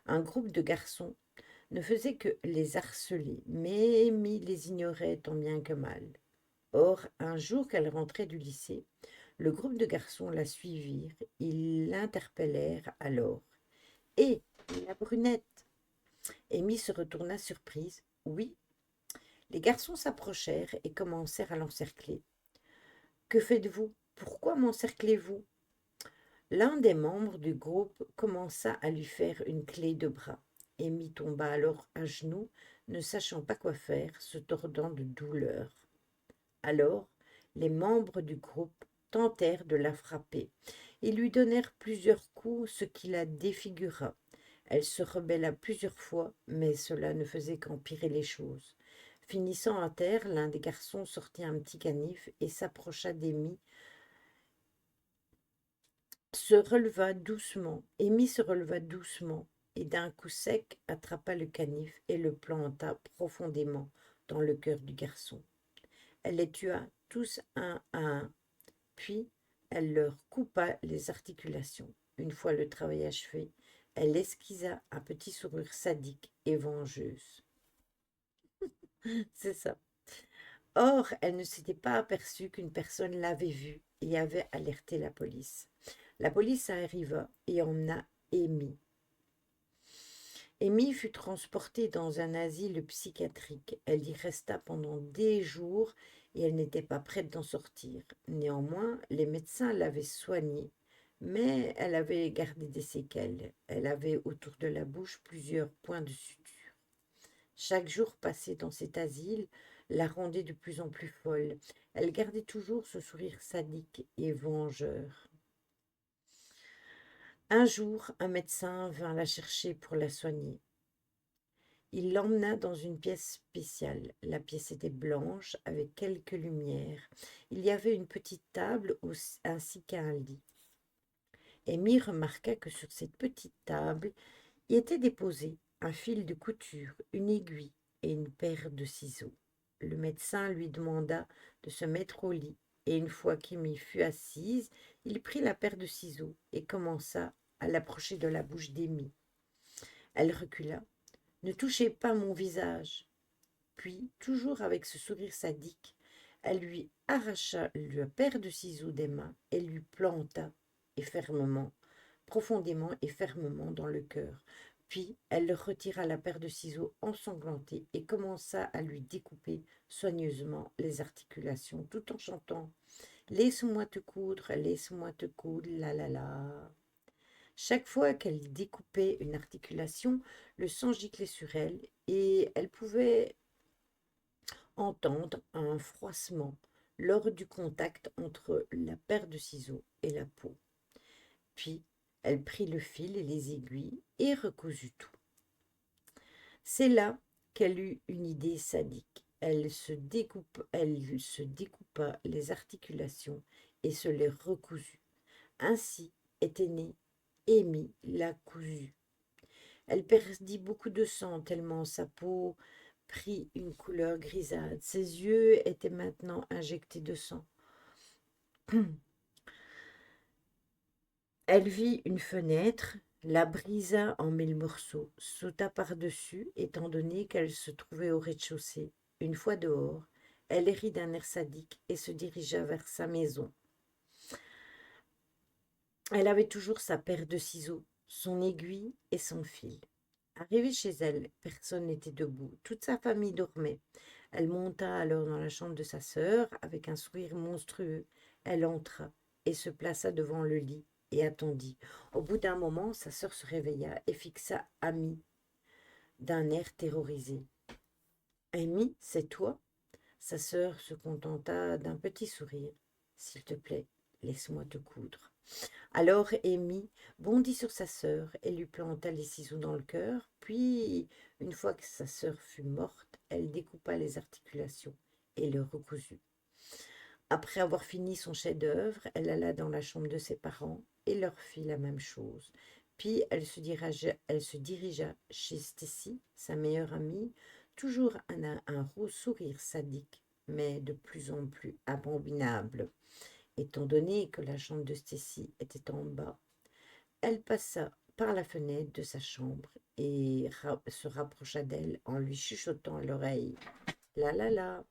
Un groupe de garçons ne faisait que les harceler, mais Amy les ignorait tant bien que mal. Or, un jour qu'elle rentrait du lycée, le groupe de garçons la suivirent. Ils l'interpellèrent alors. Hé, la brunette! Amy se retourna surprise. Oui. Les garçons s'approchèrent et commencèrent à l'encercler. Que faites-vous? Pourquoi m'encerclez-vous? L'un des membres du groupe commença à lui faire une clé de bras. Amy tomba alors à genoux, ne sachant pas quoi faire, se tordant de douleur. Alors, les membres du groupe tentèrent de la frapper. Ils lui donnèrent plusieurs coups, ce qui la défigura. Elle se rebella plusieurs fois, mais cela ne faisait qu'empirer les choses. Finissant à terre, l'un des garçons sortit un petit canif et s'approcha d'Amy, Amy se releva doucement et d'un coup sec attrapa le canif et le planta profondément dans le cœur du garçon. Elle les tua tous un à un, puis elle leur coupa les articulations. Une fois le travail achevé, elle esquissa un petit sourire sadique et vengeuse. C'est ça. Or, elle ne s'était pas aperçue qu'une personne l'avait vue et avait alerté la police. La police arriva et emmena Amy. Amy fut transportée dans un asile psychiatrique. Elle y resta pendant des jours et elle n'était pas prête d'en sortir. Néanmoins, les médecins l'avaient soignée, mais elle avait gardé des séquelles. Elle avait autour de la bouche plusieurs points de suture. Chaque jour passé dans cet asile la rendait de plus en plus folle. Elle gardait toujours ce sourire sadique et vengeur. Un jour, un médecin vint la chercher pour la soigner. Il l'emmena dans une pièce spéciale. La pièce était blanche, avec quelques lumières. Il y avait une petite table ainsi qu'un lit. Amy remarqua que sur cette petite table y était déposé un fil de couture, une aiguille et une paire de ciseaux. Le médecin lui demanda de se mettre au lit, et une fois qu'Amy fut assise, il prit la paire de ciseaux et commença à l'approcher de la bouche d'Amy. Elle recula, Ne touchez pas mon visage. Puis, toujours avec ce sourire sadique, elle lui arracha le paire de ciseaux des mains et lui planta, et fermement, profondément et fermement dans le cœur. Puis, elle retira la paire de ciseaux ensanglantés et commença à lui découper soigneusement les articulations, tout en chantant laisse-moi te coudre, la la la. Chaque fois qu'elle découpait une articulation, le sang giclait sur elle et elle pouvait entendre un froissement lors du contact entre la paire de ciseaux et la peau. Puis, elle prit le fil et les aiguilles et recousut tout. C'est là qu'elle eut une idée sadique. Elle se découpa les articulations et se les recousut. Ainsi était née Amy la cousue. Elle perdit beaucoup de sang tellement sa peau prit une couleur grisâtre. Ses yeux étaient maintenant injectés de sang. Elle vit une fenêtre, la brisa en mille morceaux, sauta par-dessus, étant donné qu'elle se trouvait au rez-de-chaussée. Une fois dehors, elle rit d'un air sadique et se dirigea vers sa maison. Elle avait toujours sa paire de ciseaux, son aiguille et son fil. Arrivée chez elle, personne n'était debout, toute sa famille dormait. Elle monta alors dans la chambre de sa sœur avec un sourire monstrueux. Elle entra et se plaça devant le lit et attendit. Au bout d'un moment, sa sœur se réveilla et fixa Amy d'un air terrorisé. Amy, c'est toi? Sa sœur se contenta d'un petit sourire. S'il te plaît, laisse-moi te coudre. Alors Amy bondit sur sa sœur et lui planta les ciseaux dans le cœur, puis, une fois que sa sœur fut morte, elle découpa les articulations et le recousut. Après avoir fini son chef-d'œuvre, elle alla dans la chambre de ses parents et leur fit la même chose. Puis elle se dirigea chez Stacy, sa meilleure amie, toujours un sourire sadique, mais de plus en plus abominable. Étant donné que la chambre de Stacy était en bas, elle passa par la fenêtre de sa chambre et se rapprocha d'elle en lui chuchotant à l'oreille. La la la,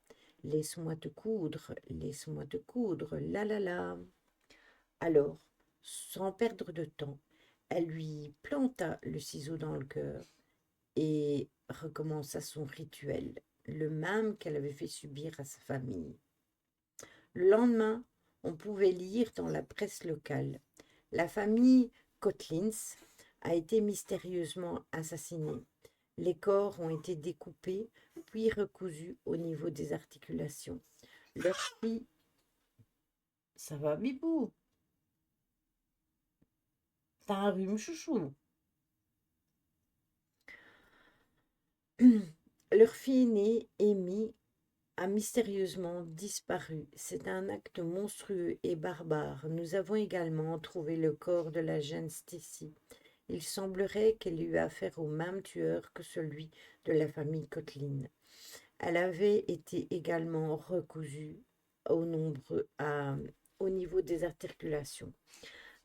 laisse-moi te coudre, la la la. Alors, sans perdre de temps, elle lui planta le ciseau dans le cœur et recommença son rituel, le même qu'elle avait fait subir à sa famille. Le lendemain, on pouvait lire dans la presse locale: la famille Kotlins a été mystérieusement assassinée. Les corps ont été découpés, puis recousus au niveau des articulations. Leur fille... Ça va, Bibou? T'as un rhume, chouchou? Leur fille aînée, Amy, a mystérieusement disparu. C'est un acte monstrueux et barbare. Nous avons également trouvé le corps de la jeune Stacy. Il semblerait qu'elle eut affaire au même tueur que celui de la famille Kotlin. Elle avait été également recousue au niveau des articulations.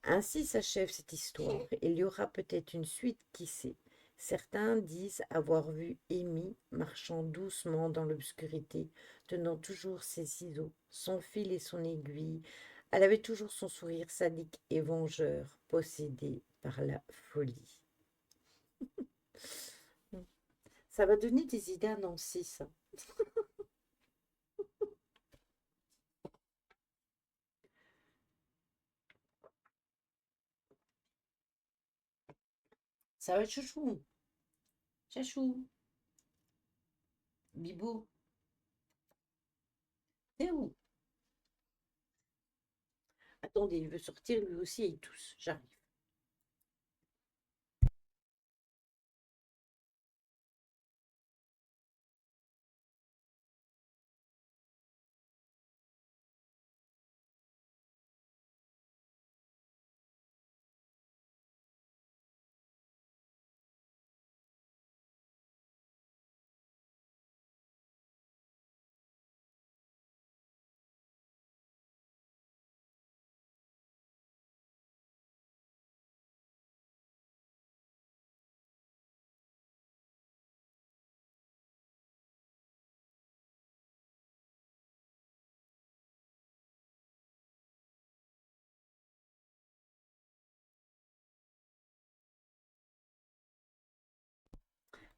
Ainsi s'achève cette histoire. Il y aura peut-être une suite, qui sait. Certains disent avoir vu Amy marchant doucement dans l'obscurité, tenant toujours ses ciseaux, son fil et son aiguille. Elle avait toujours son sourire sadique et vengeur, possédé par la folie. Ça va donner des idées à Nancy, ça. Ça va être chouchou. Chachou. Bibou. T'es où? Attendez, il veut sortir lui aussi et tous. J'arrive.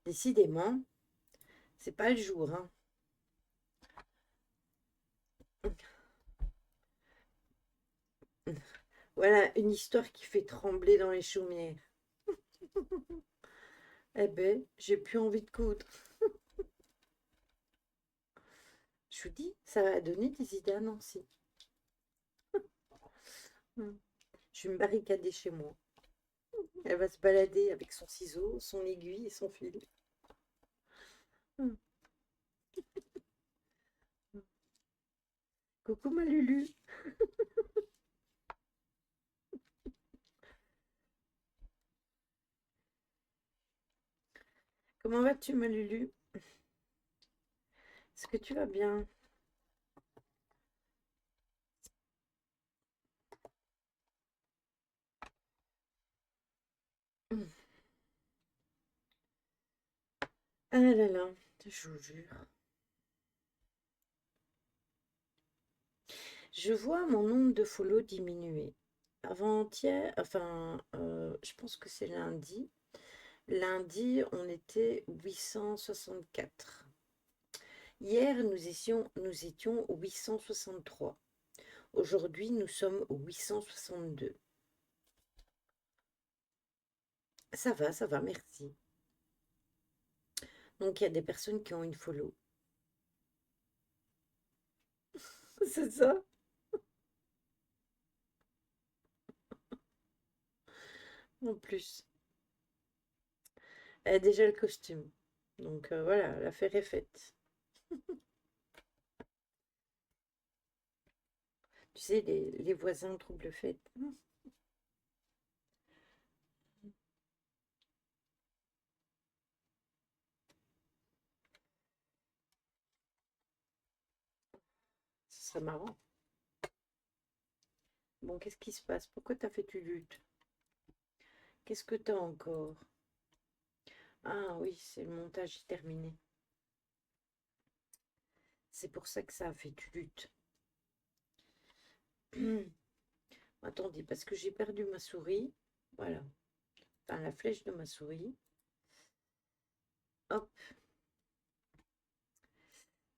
Décidément, c'est pas le jour, hein. Voilà une histoire qui fait trembler dans les chaumières. Eh ben, j'ai plus envie de coudre. Je vous dis, ça va donner des idées à Nancy. Hmm. Je vais me barricader chez moi. Elle va se balader avec son ciseau, son aiguille et son fil. Hmm. Coucou ma Lulu. Comment vas-tu ma Lulu? Est-ce que tu vas bien? Hmm. Ah là là, je vous jure. Je vois mon nombre de follow diminuer. Avant-hier, enfin, je pense que c'est lundi. Lundi, on était 864. Hier, nous étions 863. Aujourd'hui, nous sommes 862. Ça va, merci. Donc, il y a des personnes qui ont une follow. C'est ça? En plus. Elle a déjà le costume. Donc, voilà, l'affaire est faite. Tu sais, les voisins trouble fête. Ce serait marrant. Bon, qu'est-ce qui se passe? Pourquoi t'as fait tu luttes? Qu'est-ce que t'as encore? Ah oui, c'est le montage est terminé. C'est pour ça que ça a fait tu luttes. Attendez, parce que j'ai perdu ma souris. Voilà. Enfin, la flèche de ma souris. Hop.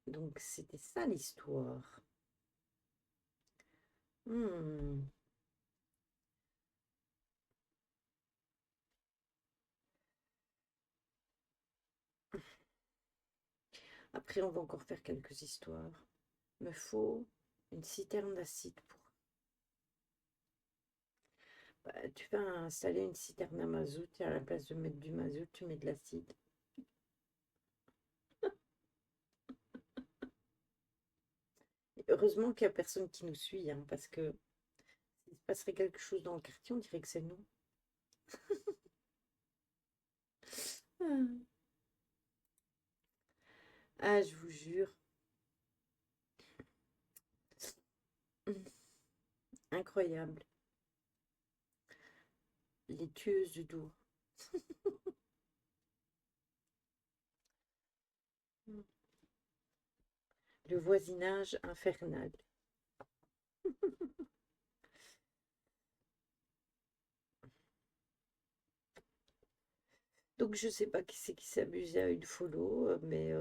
Donc, c'était ça l'histoire. Hmm. Après, on va encore faire quelques histoires. Me faut une citerne d'acide pour. Bah, tu vas installer une citerne à mazout et à la place de mettre du mazout, tu mets de l'acide. Heureusement qu'il n'y a personne qui nous suit, hein, parce que s'il se passerait quelque chose dans le quartier, on dirait que c'est nous. Ah, ah, je vous jure. Incroyable. Les tueuses du dour. Le voisinage infernal. Donc je sais pas qui c'est qui s'amusait à une follow, mais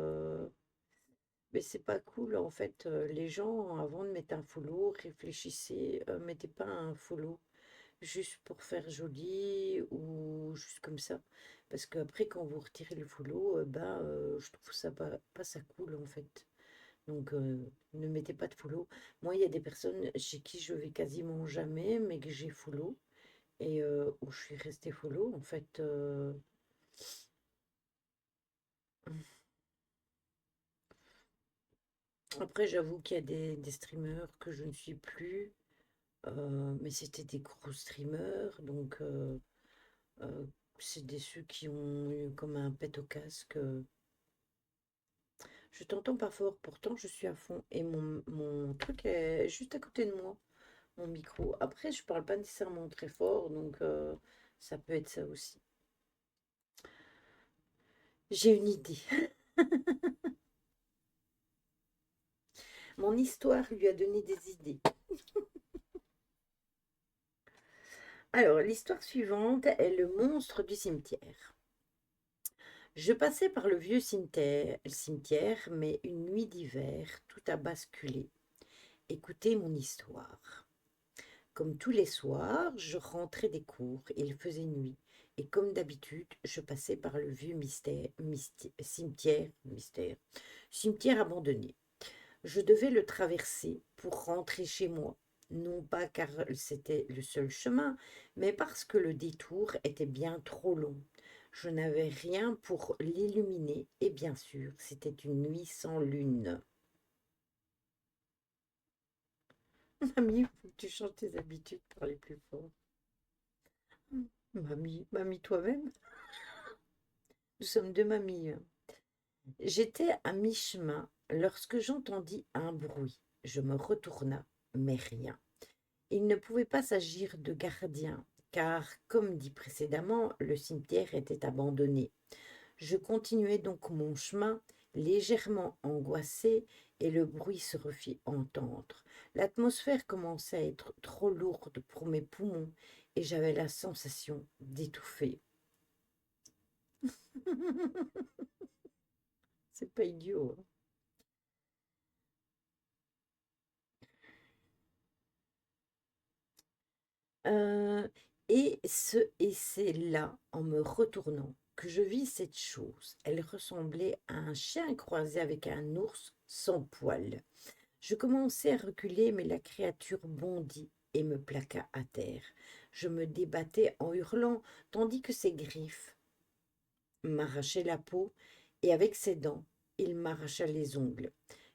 c'est pas cool en fait. Les gens, avant de mettre un follow, réfléchissez, mettez pas un follow juste pour faire joli ou juste comme ça. Parce qu'après, quand vous retirez le follow, je trouve ça pas ça cool en fait. Donc, ne mettez pas de follow. Moi, il y a des personnes chez qui je vais quasiment jamais, mais que j'ai follow et où je suis restée follow. En fait, après, j'avoue qu'il y a des streamers que je ne suis plus, mais c'était des gros streamers, donc euh, c'est des ceux qui ont eu comme un pet au casque. Je t'entends pas fort, pourtant je suis à fond et mon truc est juste à côté de moi, mon micro. Après, je parle pas nécessairement très fort, donc ça peut être ça aussi. J'ai une idée. Mon histoire lui a donné des idées. Alors, l'histoire suivante est le monstre du cimetière. Je passais par le vieux cimetière, mais une nuit d'hiver, tout a basculé. Écoutez mon histoire. Comme tous les soirs, je rentrais des cours, il faisait nuit, et comme d'habitude, je passais par le vieux cimetière abandonné. Je devais le traverser pour rentrer chez moi, non pas car c'était le seul chemin, mais parce que le détour était bien trop long. Je n'avais rien pour l'illuminer, et bien sûr, c'était une nuit sans lune. Mamie, faut que tu changes tes habitudes pour parler plus fort. Mamie toi-même. Nous sommes deux mamies. J'étais à mi-chemin lorsque j'entendis un bruit. Je me retourna, mais rien. Il ne pouvait pas s'agir de gardien, car, comme dit précédemment, le cimetière était abandonné. Je continuai donc mon chemin, légèrement angoissé, et le bruit se refit entendre. L'atmosphère commençait à être trop lourde pour mes poumons, et j'avais la sensation d'étouffer. C'est pas idiot, hein. Euh, et c'est là, en me retournant, que je vis cette chose. Elle ressemblait à un chien croisé avec un ours sans poils. Je commençai à reculer, mais la créature bondit et me plaqua à terre. Je me débattais en hurlant, tandis que ses griffes m'arrachaient la peau, et avec ses dents, il m'arracha les ongles.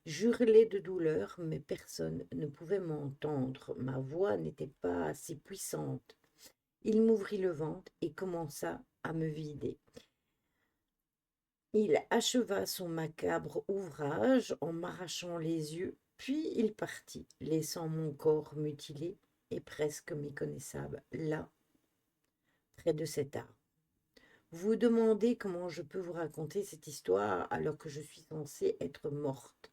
J'hurlais de douleur, mais personne ne pouvait m'entendre. Ma voix n'était pas assez puissante. Il m'ouvrit le ventre et commença à me vider. Il acheva son macabre ouvrage en m'arrachant les yeux, puis il partit, laissant mon corps mutilé et presque méconnaissable là, près de cet arbre. Vous vous demandez comment je peux vous raconter cette histoire alors que je suis censée être morte,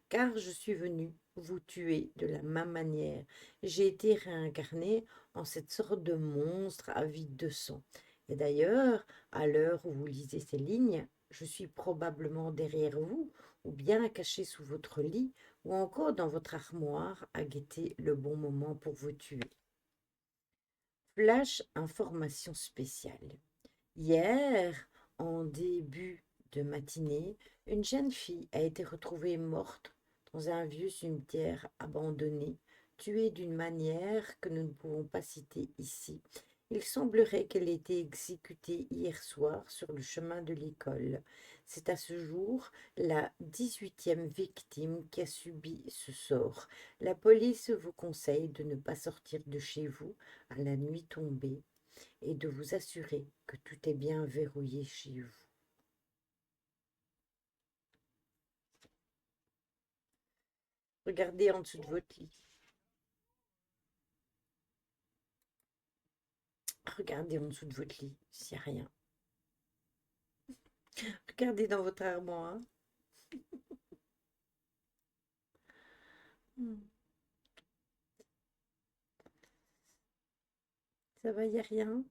car je suis venue vous tuer de la même manière. J'ai été réincarnée en cette sorte de monstre avide de sang. Et d'ailleurs, à l'heure où vous lisez ces lignes, je suis probablement derrière vous, ou bien cachée sous votre lit, ou encore dans votre armoire à guetter le bon moment pour vous tuer. Flash information spéciale. Hier, en début de matinée, une jeune fille a été retrouvée morte dans un vieux cimetière abandonné, tuée d'une manière que nous ne pouvons pas citer ici. Il semblerait qu'elle ait été exécutée hier soir sur le chemin de l'école. C'est à ce jour la 18e victime qui a subi ce sort. La police vous conseille de ne pas sortir de chez vous à la nuit tombée et de vous assurer que tout est bien verrouillé chez vous. Regardez en dessous de votre lit. Regardez en dessous de votre lit s'il n'y a rien. Regardez dans votre armoire. Hmm. Ça va, il n'y a rien.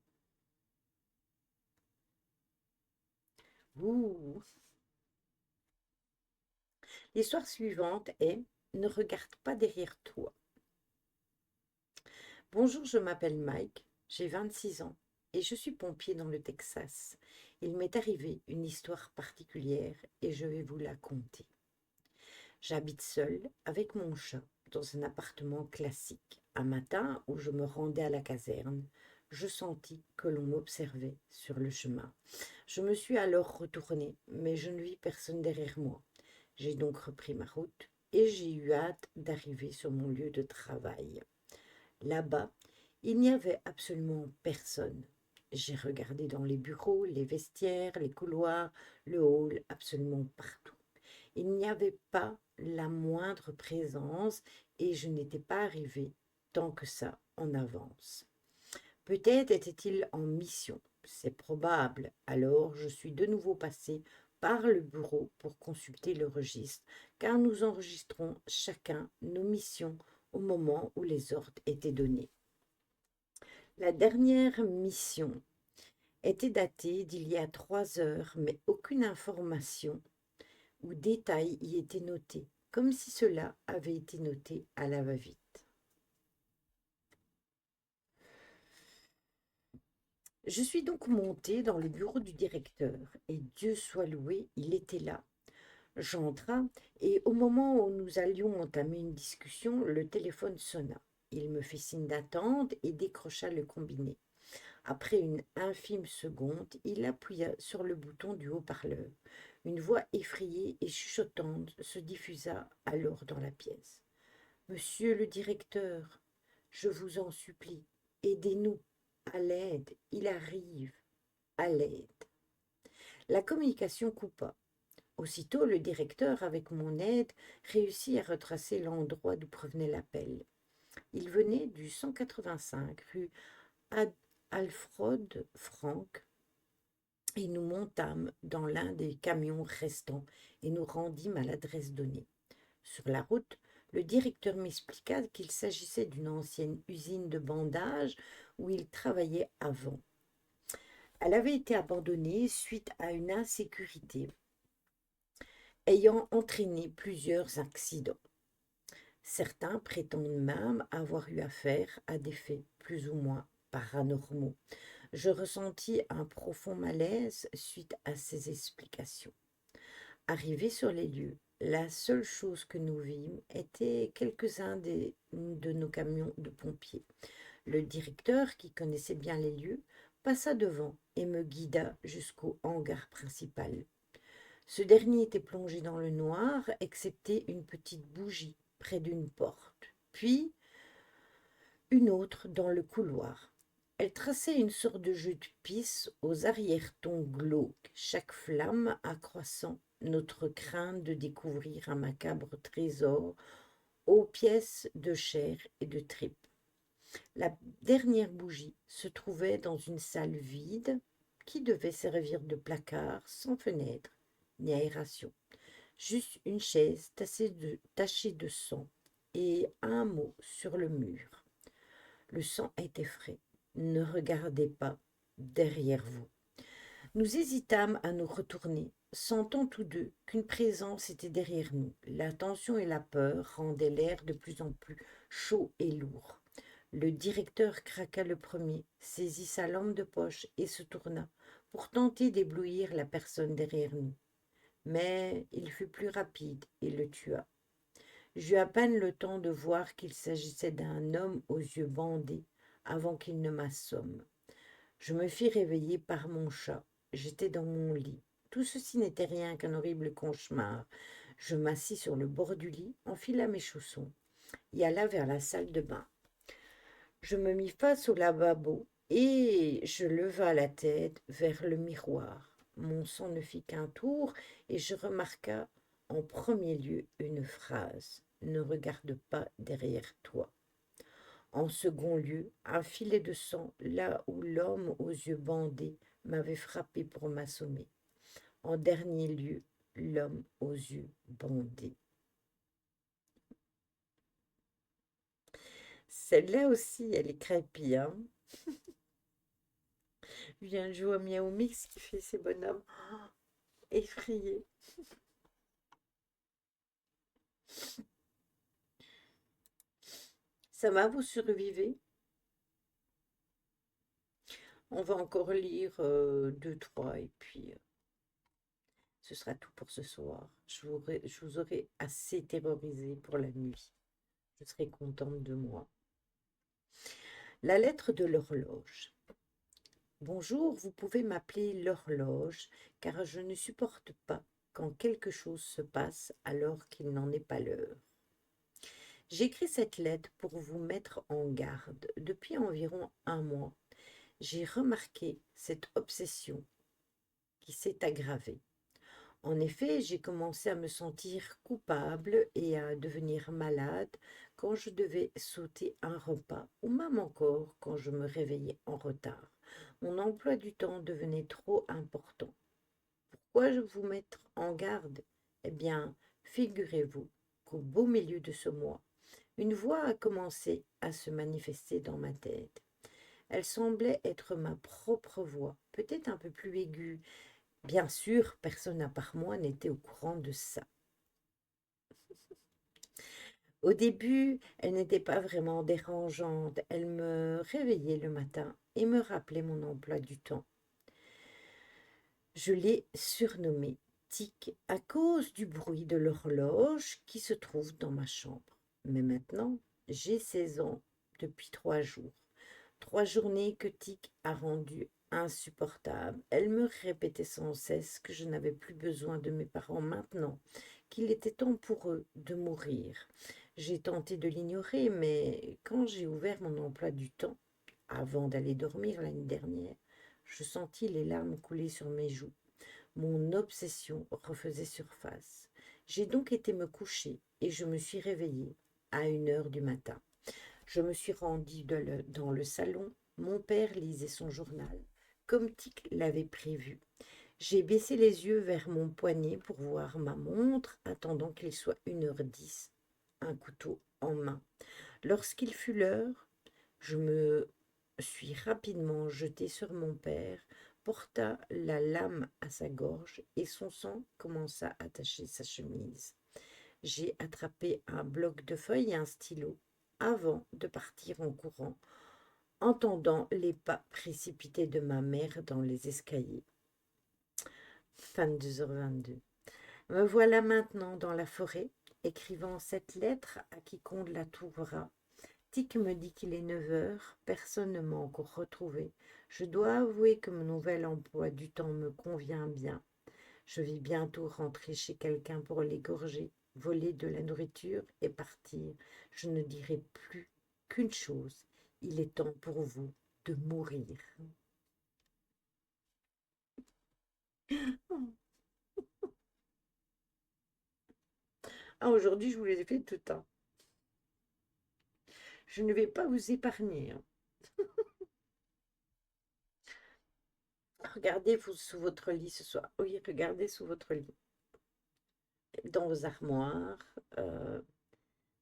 Ouh. L'histoire suivante est ne regarde pas derrière toi. Bonjour, je m'appelle Mike, j'ai 26 ans et je suis pompier dans le Texas. Il m'est arrivé une histoire particulière et je vais vous la conter. J'habite seule avec mon chat dans un appartement classique. Un matin où je me rendais à la caserne, je sentis que l'on m'observait sur le chemin. Je me suis alors retournée, mais je ne vis personne derrière moi. J'ai donc repris ma route et j'ai eu hâte d'arriver sur mon lieu de travail. Là-bas, il n'y avait absolument personne. J'ai regardé dans les bureaux, les vestiaires, les couloirs, le hall, absolument partout. Il n'y avait pas la moindre présence et je n'étais pas arrivée tant que ça en avance. Peut-être était-il en mission, c'est probable. Alors je suis de nouveau passée par le bureau pour consulter le registre, car nous enregistrons chacun nos missions au moment où les ordres étaient donnés. La dernière mission était daté d'il y a 3 heures, mais aucune information ou détail y était noté, comme si cela avait été noté à la va-vite. Je suis donc montée dans le bureau du directeur, et Dieu soit loué, il était là. J'entra, et au moment où nous allions entamer une discussion, le téléphone sonna. Il me fit signe d'attendre et décrocha le combiné. Après une infime seconde, il appuya sur le bouton du haut-parleur. Une voix effrayée et chuchotante se diffusa alors dans la pièce. Monsieur le directeur, je vous en supplie, aidez-nous. À l'aide, il arrive. À l'aide. La communication coupa. Aussitôt, le directeur, avec mon aide, réussit à retracer l'endroit d'où provenait l'appel. Il venait du 185 rue Alfred Frank, et nous montâmes dans l'un des camions restants et nous rendîmes à l'adresse donnée. Sur la route, le directeur m'expliqua qu'il s'agissait d'une ancienne usine de bandage où il travaillait avant. Elle avait été abandonnée suite à une insécurité ayant entraîné plusieurs accidents. Certains prétendent même avoir eu affaire à des faits plus ou moins paranormaux. Je ressentis un profond malaise suite à ces explications. Arrivés sur les lieux, la seule chose que nous vîmes était quelques-uns de nos camions de pompiers. Le directeur, qui connaissait bien les lieux, passa devant et me guida jusqu'au hangar principal. Ce dernier était plongé dans le noir, excepté une petite bougie près d'une porte, puis une autre dans le couloir. Elle traçait une sorte de jeu de piste aux arrière-tons glauques, chaque flamme accroissant notre crainte de découvrir un macabre trésor aux pièces de chair et de tripes. La dernière bougie se trouvait dans une salle vide qui devait servir de placard sans fenêtre ni aération. Juste une chaise tachée de sang et un mot sur le mur. Le sang était frais. Ne regardez pas derrière vous. Nous hésitâmes à nous retourner, sentant tous deux qu'une présence était derrière nous. La tension et la peur rendaient l'air de plus en plus chaud et lourd. Le directeur craqua le premier, saisit sa lampe de poche et se tourna pour tenter d'éblouir la personne derrière nous. Mais il fut plus rapide et le tua. J'eus à peine le temps de voir qu'il s'agissait d'un homme aux yeux bandés avant qu'il ne m'assomme. Je me fis réveiller par mon chat. J'étais dans mon lit. Tout ceci n'était rien qu'un horrible cauchemar. Je m'assis sur le bord du lit, enfila mes chaussons et alla vers la salle de bain. Je me mis face au lavabo et je leva la tête vers le miroir. Mon sang ne fit qu'un tour et je remarqua en premier lieu une phrase: ne regarde pas derrière toi. En second lieu, un filet de sang là où l'homme aux yeux bandés m'avait frappé pour m'assommer. En dernier lieu, l'homme aux yeux bandés. Celle-là aussi, elle est creepy, hein. Je viens de jouer à Miao Mix qui fait ces bonhommes effrayés. Ça va, vous survivez? On va encore lire deux, trois, et puis ce sera tout pour ce soir. Je vous aurai assez terrorisé pour la nuit. Je serai contente de moi. La lettre de l'horloge. Bonjour, vous pouvez m'appeler l'horloge, car je ne supporte pas quand quelque chose se passe alors qu'il n'en est pas l'heure. J'écris cette lettre pour vous mettre en garde. Depuis environ un mois, j'ai remarqué cette obsession qui s'est aggravée. En effet, j'ai commencé à me sentir coupable et à devenir malade quand je devais sauter un repas ou même encore quand je me réveillais en retard. Mon emploi du temps devenait trop important. Pourquoi je vous mettre en garde? Eh bien, figurez-vous qu'au beau milieu de ce mois, une voix a commencé à se manifester dans ma tête. Elle semblait être ma propre voix, peut-être un peu plus aiguë. Bien sûr, personne à part moi n'était au courant de ça. Au début, elle n'était pas vraiment dérangeante. Elle me réveillait le matin et me rappelait mon emploi du temps. Je l'ai surnommée Tic à cause du bruit de l'horloge qui se trouve dans ma chambre. Mais maintenant, j'ai 16 ans depuis 3 jours. 3 journées que Tic a rendues insupportables. Elle me répétait sans cesse que je n'avais plus besoin de mes parents maintenant, qu'il était temps pour eux de mourir. J'ai tenté de l'ignorer, mais quand j'ai ouvert mon emploi du temps, avant d'aller dormir l'année dernière, je sentis les larmes couler sur mes joues. Mon obsession refaisait surface. J'ai donc été me coucher et je me suis réveillée à 1 heure du matin. Je me suis rendue dans le salon. Mon père lisait son journal, comme Tic l'avait prévu. J'ai baissé les yeux vers mon poignet pour voir ma montre, attendant qu'il soit 1h10, un couteau en main. Lorsqu'il fut l'heure, je me suis rapidement jetée sur mon père, porta la lame à sa gorge et son sang commença à tacher sa chemise. J'ai attrapé un bloc de feuilles et un stylo avant de partir en courant, entendant les pas précipités de ma mère dans les escaliers. 22h22. Me voilà maintenant dans la forêt, écrivant cette lettre à quiconque la trouvera. Tic me dit qu'il est 9 heures, personne ne m'a encore retrouvé. Je dois avouer que mon nouvel emploi du temps me convient bien. Je vais bientôt rentrer chez quelqu'un pour l'égorger, voler de la nourriture et partir. Je ne dirai plus qu'une chose, il est temps pour vous de mourir. Ah, aujourd'hui, je vous les ai fait tout un. Je ne vais pas vous épargner, hein. Regardez sous votre lit ce soir. Oui, regardez sous votre lit. Dans vos armoires,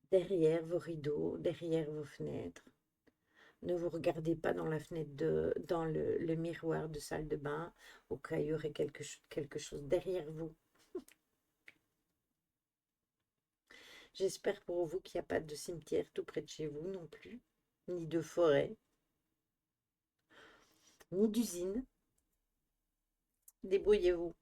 derrière vos rideaux, derrière vos fenêtres. Ne vous regardez pas dans la fenêtre dans le miroir de salle de bain, au cas où il y aurait quelque chose derrière vous. J'espère pour vous qu'il n'y a pas de cimetière tout près de chez vous non plus, ni de forêt, ni d'usine. Débrouillez-vous.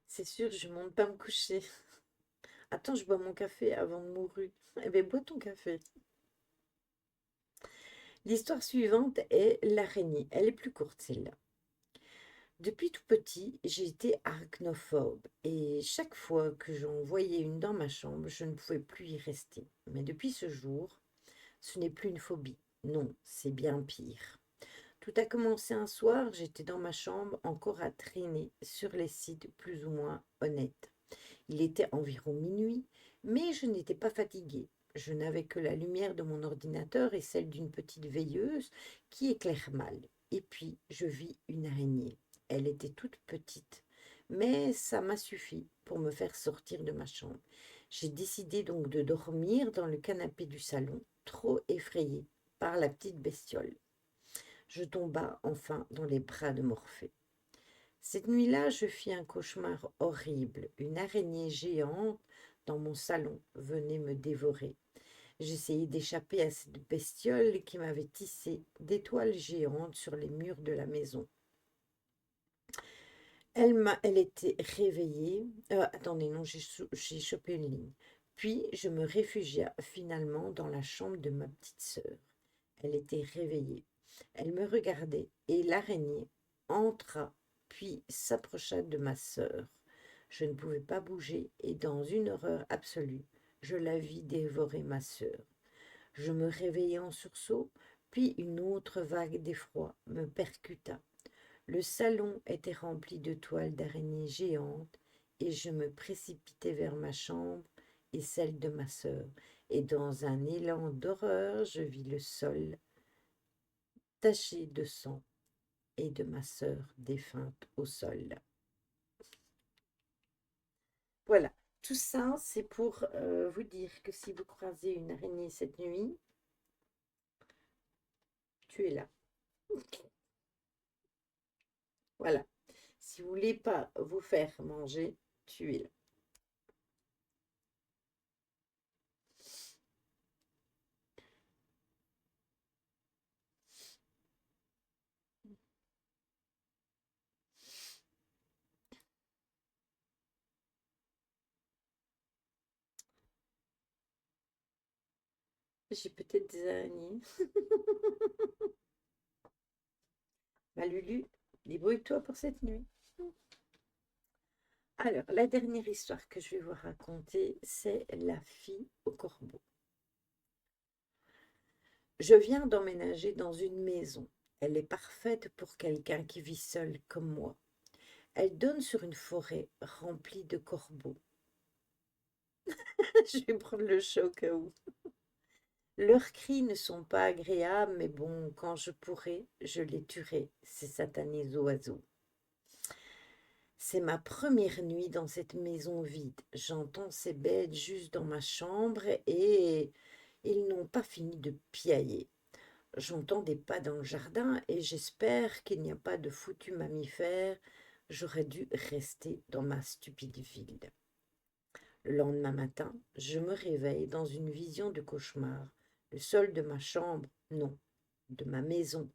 C'est sûr, je ne monte pas me coucher. Attends, je bois mon café avant de mourir. Eh bien, bois ton café. L'histoire suivante est l'araignée. Elle est plus courte, celle-là. Depuis tout petit, j'ai été arachnophobe et chaque fois que j'en voyais une dans ma chambre, je ne pouvais plus y rester. Mais depuis ce jour, ce n'est plus une phobie. Non, c'est bien pire. Tout a commencé un soir, j'étais dans ma chambre encore à traîner sur les sites plus ou moins honnêtes. Il était environ minuit, mais je n'étais pas fatiguée. Je n'avais que la lumière de mon ordinateur et celle d'une petite veilleuse qui éclaire mal. Et puis, je vis une araignée. Elle était toute petite, mais ça m'a suffi pour me faire sortir de ma chambre. J'ai décidé donc de dormir dans le canapé du salon, trop effrayée par la petite bestiole. Je tomba enfin dans les bras de Morphée. Cette nuit-là, je fis un cauchemar horrible. Une araignée géante dans mon salon venait me dévorer. J'essayais d'échapper à cette bestiole qui m'avait tissé d'étoiles géantes sur les murs de la maison. Elle était réveillée. Attendez, non, j'ai chopé une ligne. Puis je me réfugia finalement dans la chambre de ma petite sœur. Elle était réveillée. Elle me regardait et l'araignée entra, puis s'approcha de ma sœur. Je ne pouvais pas bouger et dans une horreur absolue, je la vis dévorer ma sœur. Je me réveillai en sursaut, puis une autre vague d'effroi me percuta. Le salon était rempli de toiles d'araignées géantes et je me précipitai vers ma chambre et celle de ma sœur. Et dans un élan d'horreur, je vis le sol taché de sang et de ma sœur défunte au sol. Voilà. Tout ça, c'est pour vous dire que si vous croisez une araignée cette nuit, tu es là. Voilà. Si vous voulez pas vous faire manger, tu es là. J'ai peut-être des araignées. Bah, Lulu, débrouille-toi pour cette nuit. Alors, la dernière histoire que je vais vous raconter, c'est la fille au corbeau. Je viens d'emménager dans une maison. Elle est parfaite pour quelqu'un qui vit seul comme moi. Elle donne sur une forêt remplie de corbeaux. Je vais prendre le chat au cas où. Leurs cris ne sont pas agréables, mais bon, quand je pourrai, je les tuerai, ces satanés oiseaux. C'est ma première nuit dans cette maison vide. J'entends ces bêtes juste dans ma chambre et ils n'ont pas fini de piailler. J'entends des pas dans le jardin et j'espère qu'il n'y a pas de foutus mammifères. J'aurais dû rester dans ma stupide ville. Le lendemain matin, je me réveille dans une vision de cauchemar. Le sol de ma chambre, non, de ma maison,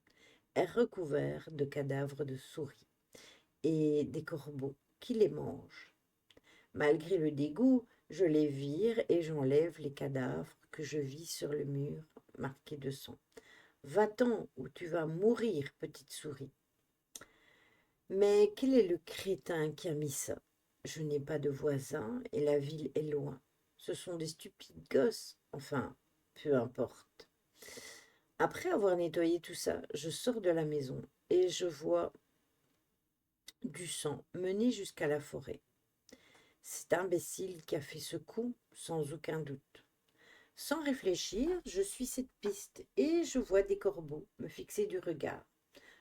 est recouvert de cadavres de souris et des corbeaux qui les mangent. Malgré le dégoût, je les vire et j'enlève les cadavres que je vis sur le mur marqué de sang. Va-t'en ou tu vas mourir, petite souris. Mais quel est le crétin qui a mis ça? Je n'ai pas de voisins et la ville est loin. Ce sont des stupides gosses. Enfin, peu importe. Après avoir nettoyé tout ça, je sors de la maison et je vois du sang mener jusqu'à la forêt. C'est imbécile qui a fait ce coup, sans aucun doute. Sans réfléchir, je suis cette piste et je vois des corbeaux me fixer du regard.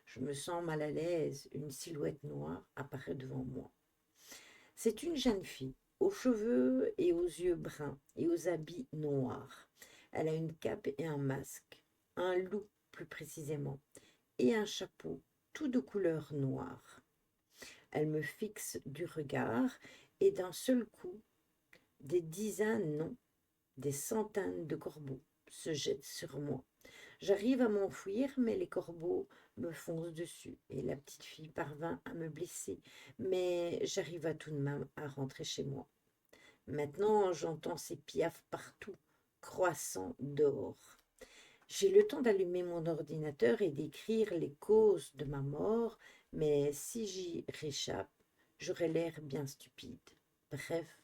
Je me sens mal à l'aise, une silhouette noire apparaît devant moi. C'est une jeune fille, aux cheveux et aux yeux bruns et aux habits noirs. Elle a une cape et un masque, un loup plus précisément, et un chapeau, tout de couleur noire. Elle me fixe du regard et d'un seul coup, des dizaines, non, des centaines de corbeaux se jettent sur moi. J'arrive à m'enfuir, mais les corbeaux me foncent dessus et la petite fille parvint à me blesser. Mais j'arrive à tout de même à rentrer chez moi. Maintenant, j'entends ces piafs partout, croissant dehors. J'ai le temps d'allumer mon ordinateur et d'écrire les causes de ma mort, mais si j'y réchappe, j'aurai l'air bien stupide. Bref,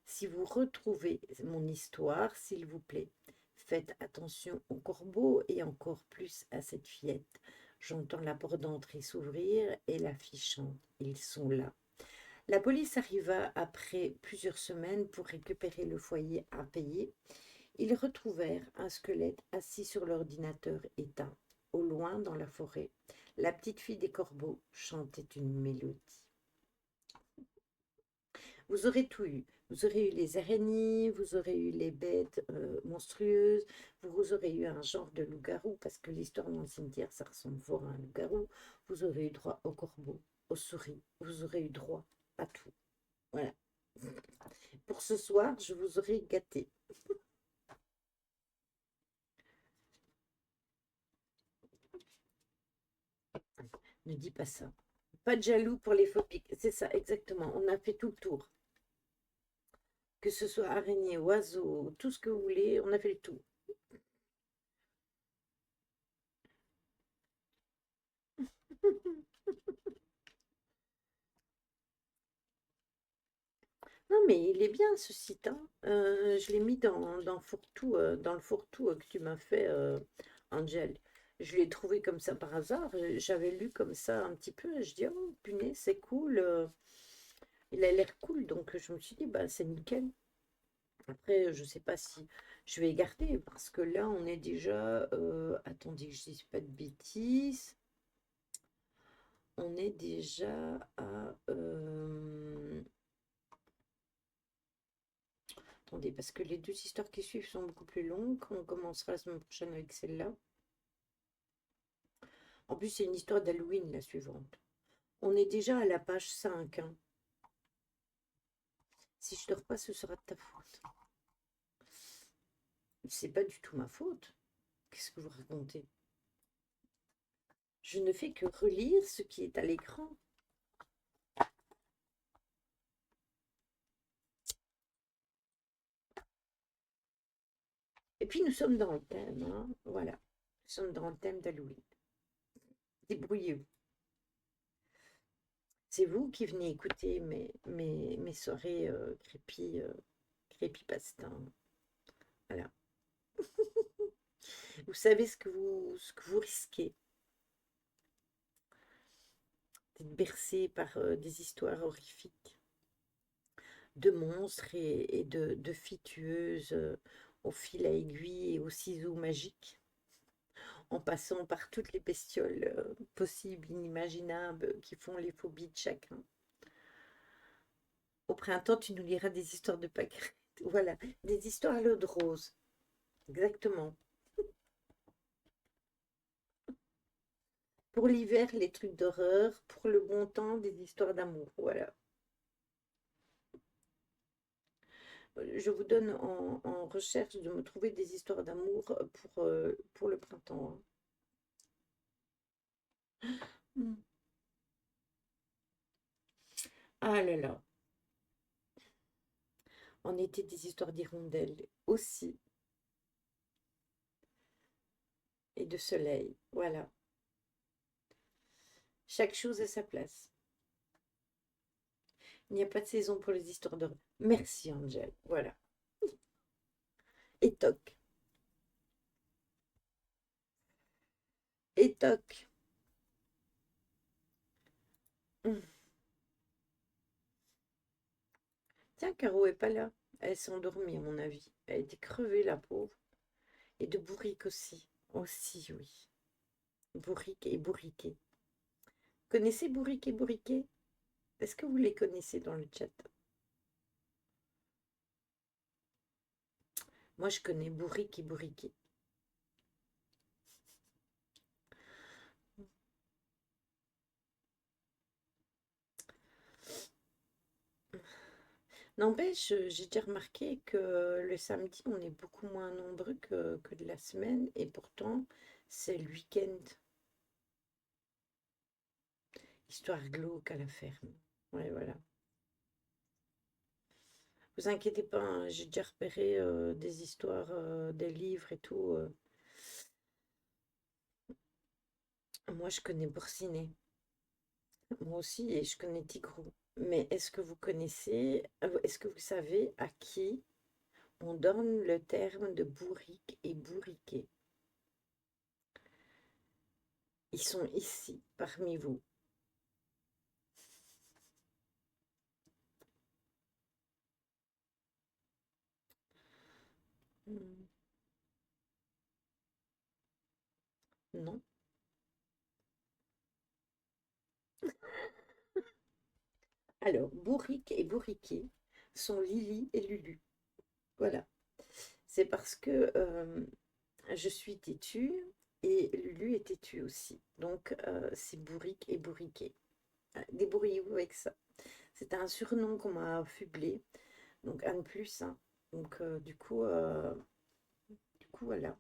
si vous retrouvez mon histoire, s'il vous plaît, faites attention aux corbeaux et encore plus à cette fillette. J'entends la porte d'entrée s'ouvrir et la fille chante. Ils sont là. La police arriva après plusieurs semaines pour récupérer le foyer à payer. Ils retrouvèrent un squelette assis sur l'ordinateur éteint. Au loin, dans la forêt, la petite fille des corbeaux chantait une mélodie. Vous aurez tout eu. Vous aurez eu les araignées, vous aurez eu les bêtes monstrueuses, vous aurez eu un genre de loup-garou, parce que l'histoire dans le cimetière, ça ressemble fort à un loup-garou. Vous aurez eu droit aux corbeaux, aux souris, vous aurez eu droit à tout. Voilà. Pour ce soir, je vous aurai gâté. Ne dis pas ça. Pas de jaloux pour les phobiques. C'est ça, exactement. On a fait tout le tour. Que ce soit araignée, oiseau, tout ce que vous voulez, on a fait le tour. Non, mais il est bien ce site, hein. Je l'ai mis dans le fourre-tout, que tu m'as fait, Angel. Je l'ai trouvé comme ça par hasard. J'avais lu comme ça un petit peu. Et je dis, oh, punaise, c'est cool. Il a l'air cool. Donc, je me suis dit, bah, c'est nickel. Après, je sais pas si je vais garder parce que là, on est déjà. Attendez que je dise pas de bêtises. On est déjà à Attendez, parce que les deux histoires qui suivent sont beaucoup plus longues. On commencera la semaine prochaine avec celle-là. En plus, c'est une histoire d'Halloween, la suivante. On est déjà à la page 5, hein. Si je dors pas, ce sera de ta faute. C'est pas du tout ma faute. Qu'est-ce que vous racontez? Je ne fais que relire ce qui est à l'écran. Et puis nous sommes dans le thème, hein. Voilà. Nous sommes dans le thème d'Halloween. Débrouillez-vous. C'est vous qui venez écouter mes soirées creepypasta. Voilà. Vous savez ce que vous risquez d'être bercé par des histoires horrifiques de monstres et de filles tueuses au fil à aiguille et aux ciseaux magiques, en passant par toutes les bestioles possibles, inimaginables, qui font les phobies de chacun. Au printemps, tu nous liras des histoires de pâquerettes. Voilà, des histoires à l'eau de rose. Exactement. Pour l'hiver, les trucs d'horreur. Pour le bon temps, des histoires d'amour. Voilà. Je vous donne en recherche de me trouver des histoires d'amour pour le printemps, hein. Mm. Ah là là. En été, des histoires d'hirondelles aussi. Et de soleil. Voilà. Chaque chose à sa place. Il n'y a pas de saison pour les histoires d'horreur. Merci, Angel. Voilà. Et toc. Et toc. Mm. Tiens, Caro est pas là. Elle s'est endormie, à mon avis. Elle était crevée, la pauvre. Et de bourrique aussi. Aussi, oui. Bourrique et bourriquet. Connaissez bourrique et bourriquet? Est-ce que vous les connaissez dans le chat? Moi, je connais bourrique et bourriquet. N'empêche, j'ai déjà remarqué que le samedi, on est beaucoup moins nombreux que de la semaine. Et pourtant, c'est le week-end. Histoire glauque à la ferme. Ouais, voilà. Vous inquiétez pas, hein, j'ai déjà repéré des histoires, des livres et tout. Moi, je connais Boursinet. Moi aussi, et je connais Tigrou. Mais est-ce que vous savez à qui on donne le terme de bourrique et bourriquet? Ils sont ici, parmi vous. Hmm, non. Alors, bourrique et bourriquet sont Lily et Lulu. Voilà. C'est parce que je suis têtue et Lulu est têtue aussi. Donc, c'est bourrique et bourriquet. Débrouillez-vous avec ça. C'est un surnom qu'on m'a affublé. Donc, un de plus, hein. Donc, du coup, voilà.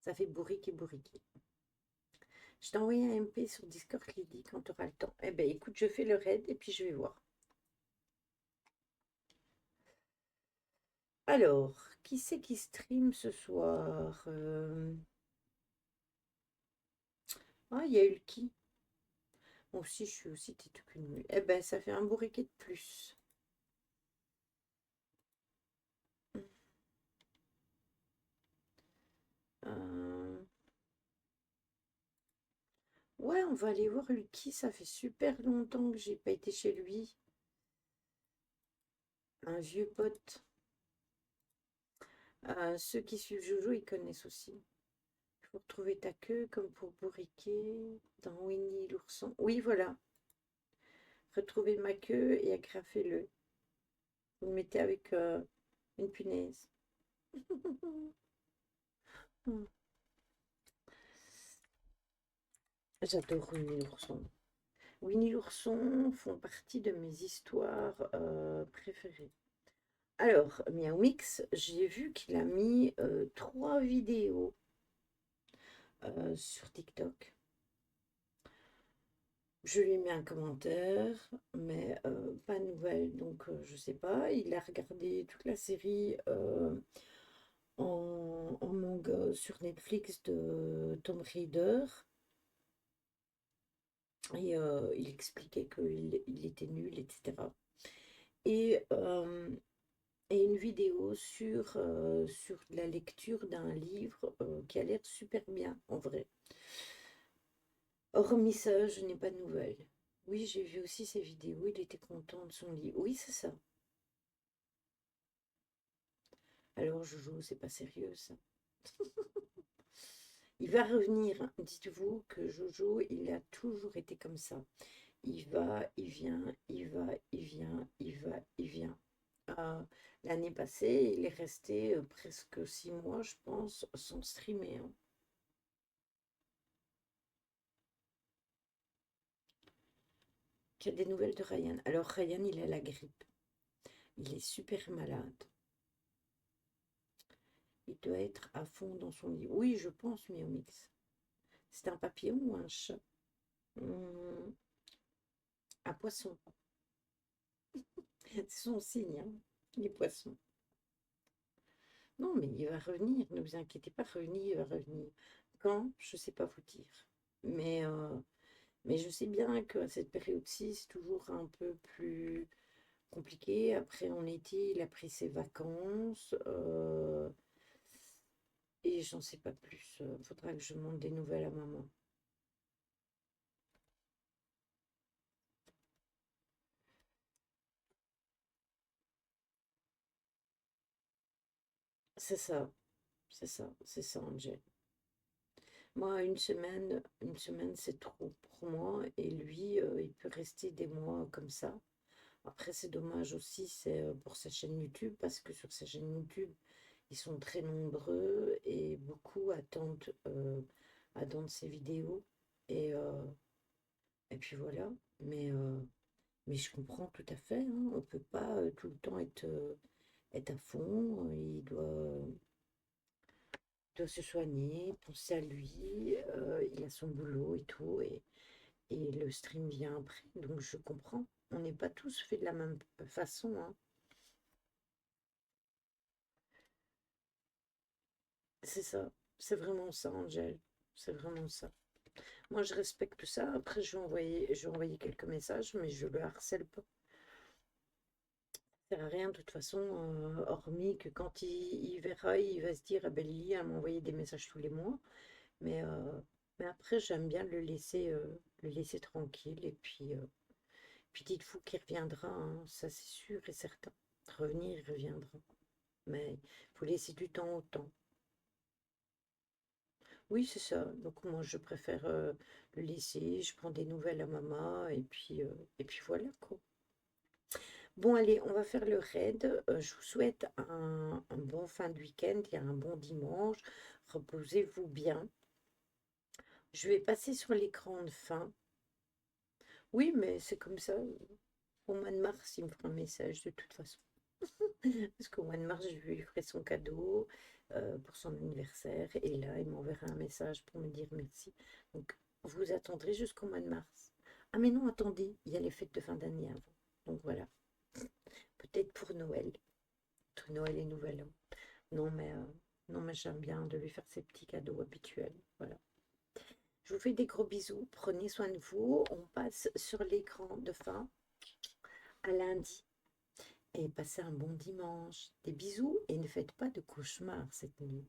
Ça fait bourrique et bourriquet. Je t'ai envoyé un MP sur Discord, Lydie, quand tu auras le temps. Eh ben, écoute, je fais le raid et puis je vais voir. Alors, qui c'est qui stream ce soir? Ah, il y a Ulki. Moi aussi, je suis aussi têtue qu'une mule. Eh ben, ça fait un bourriquet de plus. Euh, Ouais, on va aller voir Ulki. Ça fait super longtemps que j'ai pas été chez lui. Un vieux pote. Ceux qui suivent Jojo, ils connaissent aussi. Il faut retrouver ta queue comme pour bourriquet dans Winnie l'ourson. Oui, voilà. Retrouver ma queue et agrafer-le. Vous le mettez avec une punaise. Mm. J'adore Winnie l'ourson. Winnie l'ourson font partie de mes histoires préférées. Alors, Miao Mix, j'ai vu qu'il a mis 3 vidéos sur TikTok. Je lui ai mis un commentaire, mais pas de nouvelles, donc je sais pas. Il a regardé toute la série en manga sur Netflix de Tomb Raider et il expliquait qu'il était nul, etc. Et, euh, et une vidéo sur la lecture d'un livre qui a l'air super bien en vrai. Hormis ça, je n'ai pas de nouvelles. Oui, j'ai vu aussi ces vidéos, il était content de son livre. Oui, c'est ça. Alors, Jojo, c'est pas sérieux ça. Il va revenir, hein. Dites-vous que Jojo, il a toujours été comme ça. Il va, il vient, il va, il vient, il va, il vient. Euh, L'année passée, il est resté presque 6 mois, je pense, sans streamer, hein. Qu'il y a des nouvelles de Ryan. Alors, Ryan, il a la grippe. Il est super malade. Il doit être à fond dans son lit. Oui, je pense, Miomix. C'est un papillon ou un chat? Hmm, un poisson. C'est son signe, hein, les poissons. Non, mais il va revenir, ne vous inquiétez pas, revenir, il va revenir. Quand? Je ne sais pas vous dire. Mais, euh, mais je sais bien qu'à cette période-ci, c'est toujours un peu plus compliqué. Après, en été, il a pris ses vacances. Et j'en sais pas plus. Faudra que je demande des nouvelles à maman. C'est ça, c'est ça, c'est ça, Angel. Moi, une semaine, c'est trop pour moi. Et lui, il peut rester des mois comme ça. Après, c'est dommage aussi, c'est pour sa chaîne YouTube, parce que sur sa chaîne YouTube, ils sont très nombreux et beaucoup attendent ses vidéos. Et, euh, et puis voilà. Mais je comprends tout à fait, hein. On ne peut pas tout le temps être à fond. Il doit se soigner, penser à lui. Il a son boulot et tout. Et le stream vient après. Donc je comprends. On n'est pas tous faits de la même façon, hein. C'est ça, c'est vraiment ça, Angèle. C'est vraiment ça. Moi, je respecte ça. Après, je vais envoyer quelques messages, mais je le harcèle pas. Ça sert à rien, de toute façon, hormis que quand il verra, il va se dire, ah ben Lily, elle m'a envoyé des messages tous les mois. Mais, euh, mais après, j'aime bien le laisser tranquille. Et puis dites-vous qu'il reviendra, hein, ça c'est sûr et certain. Revenir, il reviendra. Mais il faut laisser du temps au temps. Oui, c'est ça. Donc moi, je préfère le laisser. Je prends des nouvelles à maman et puis voilà quoi. Bon, allez, on va faire le raid. Je vous souhaite un bon fin de week-end et un bon dimanche. Reposez-vous bien. Je vais passer sur l'écran de fin. Oui, mais c'est comme ça. Au mois de mars, il me fera un message de toute façon. Parce qu'au mois de mars, je lui ferai son cadeau pour son anniversaire. Et là, il m'enverra un message pour me dire merci. Donc, vous attendrez jusqu'au mois de mars. Ah, mais non, attendez, il y a les fêtes de fin d'année avant. Donc voilà, peut-être pour Noël. Entre Noël et Nouvel An. Non, mais j'aime bien de lui faire ses petits cadeaux habituels. Voilà. Je vous fais des gros bisous. Prenez soin de vous. On passe sur l'écran de fin à lundi. Et passez un bon dimanche. Des bisous et ne faites pas de cauchemars cette nuit.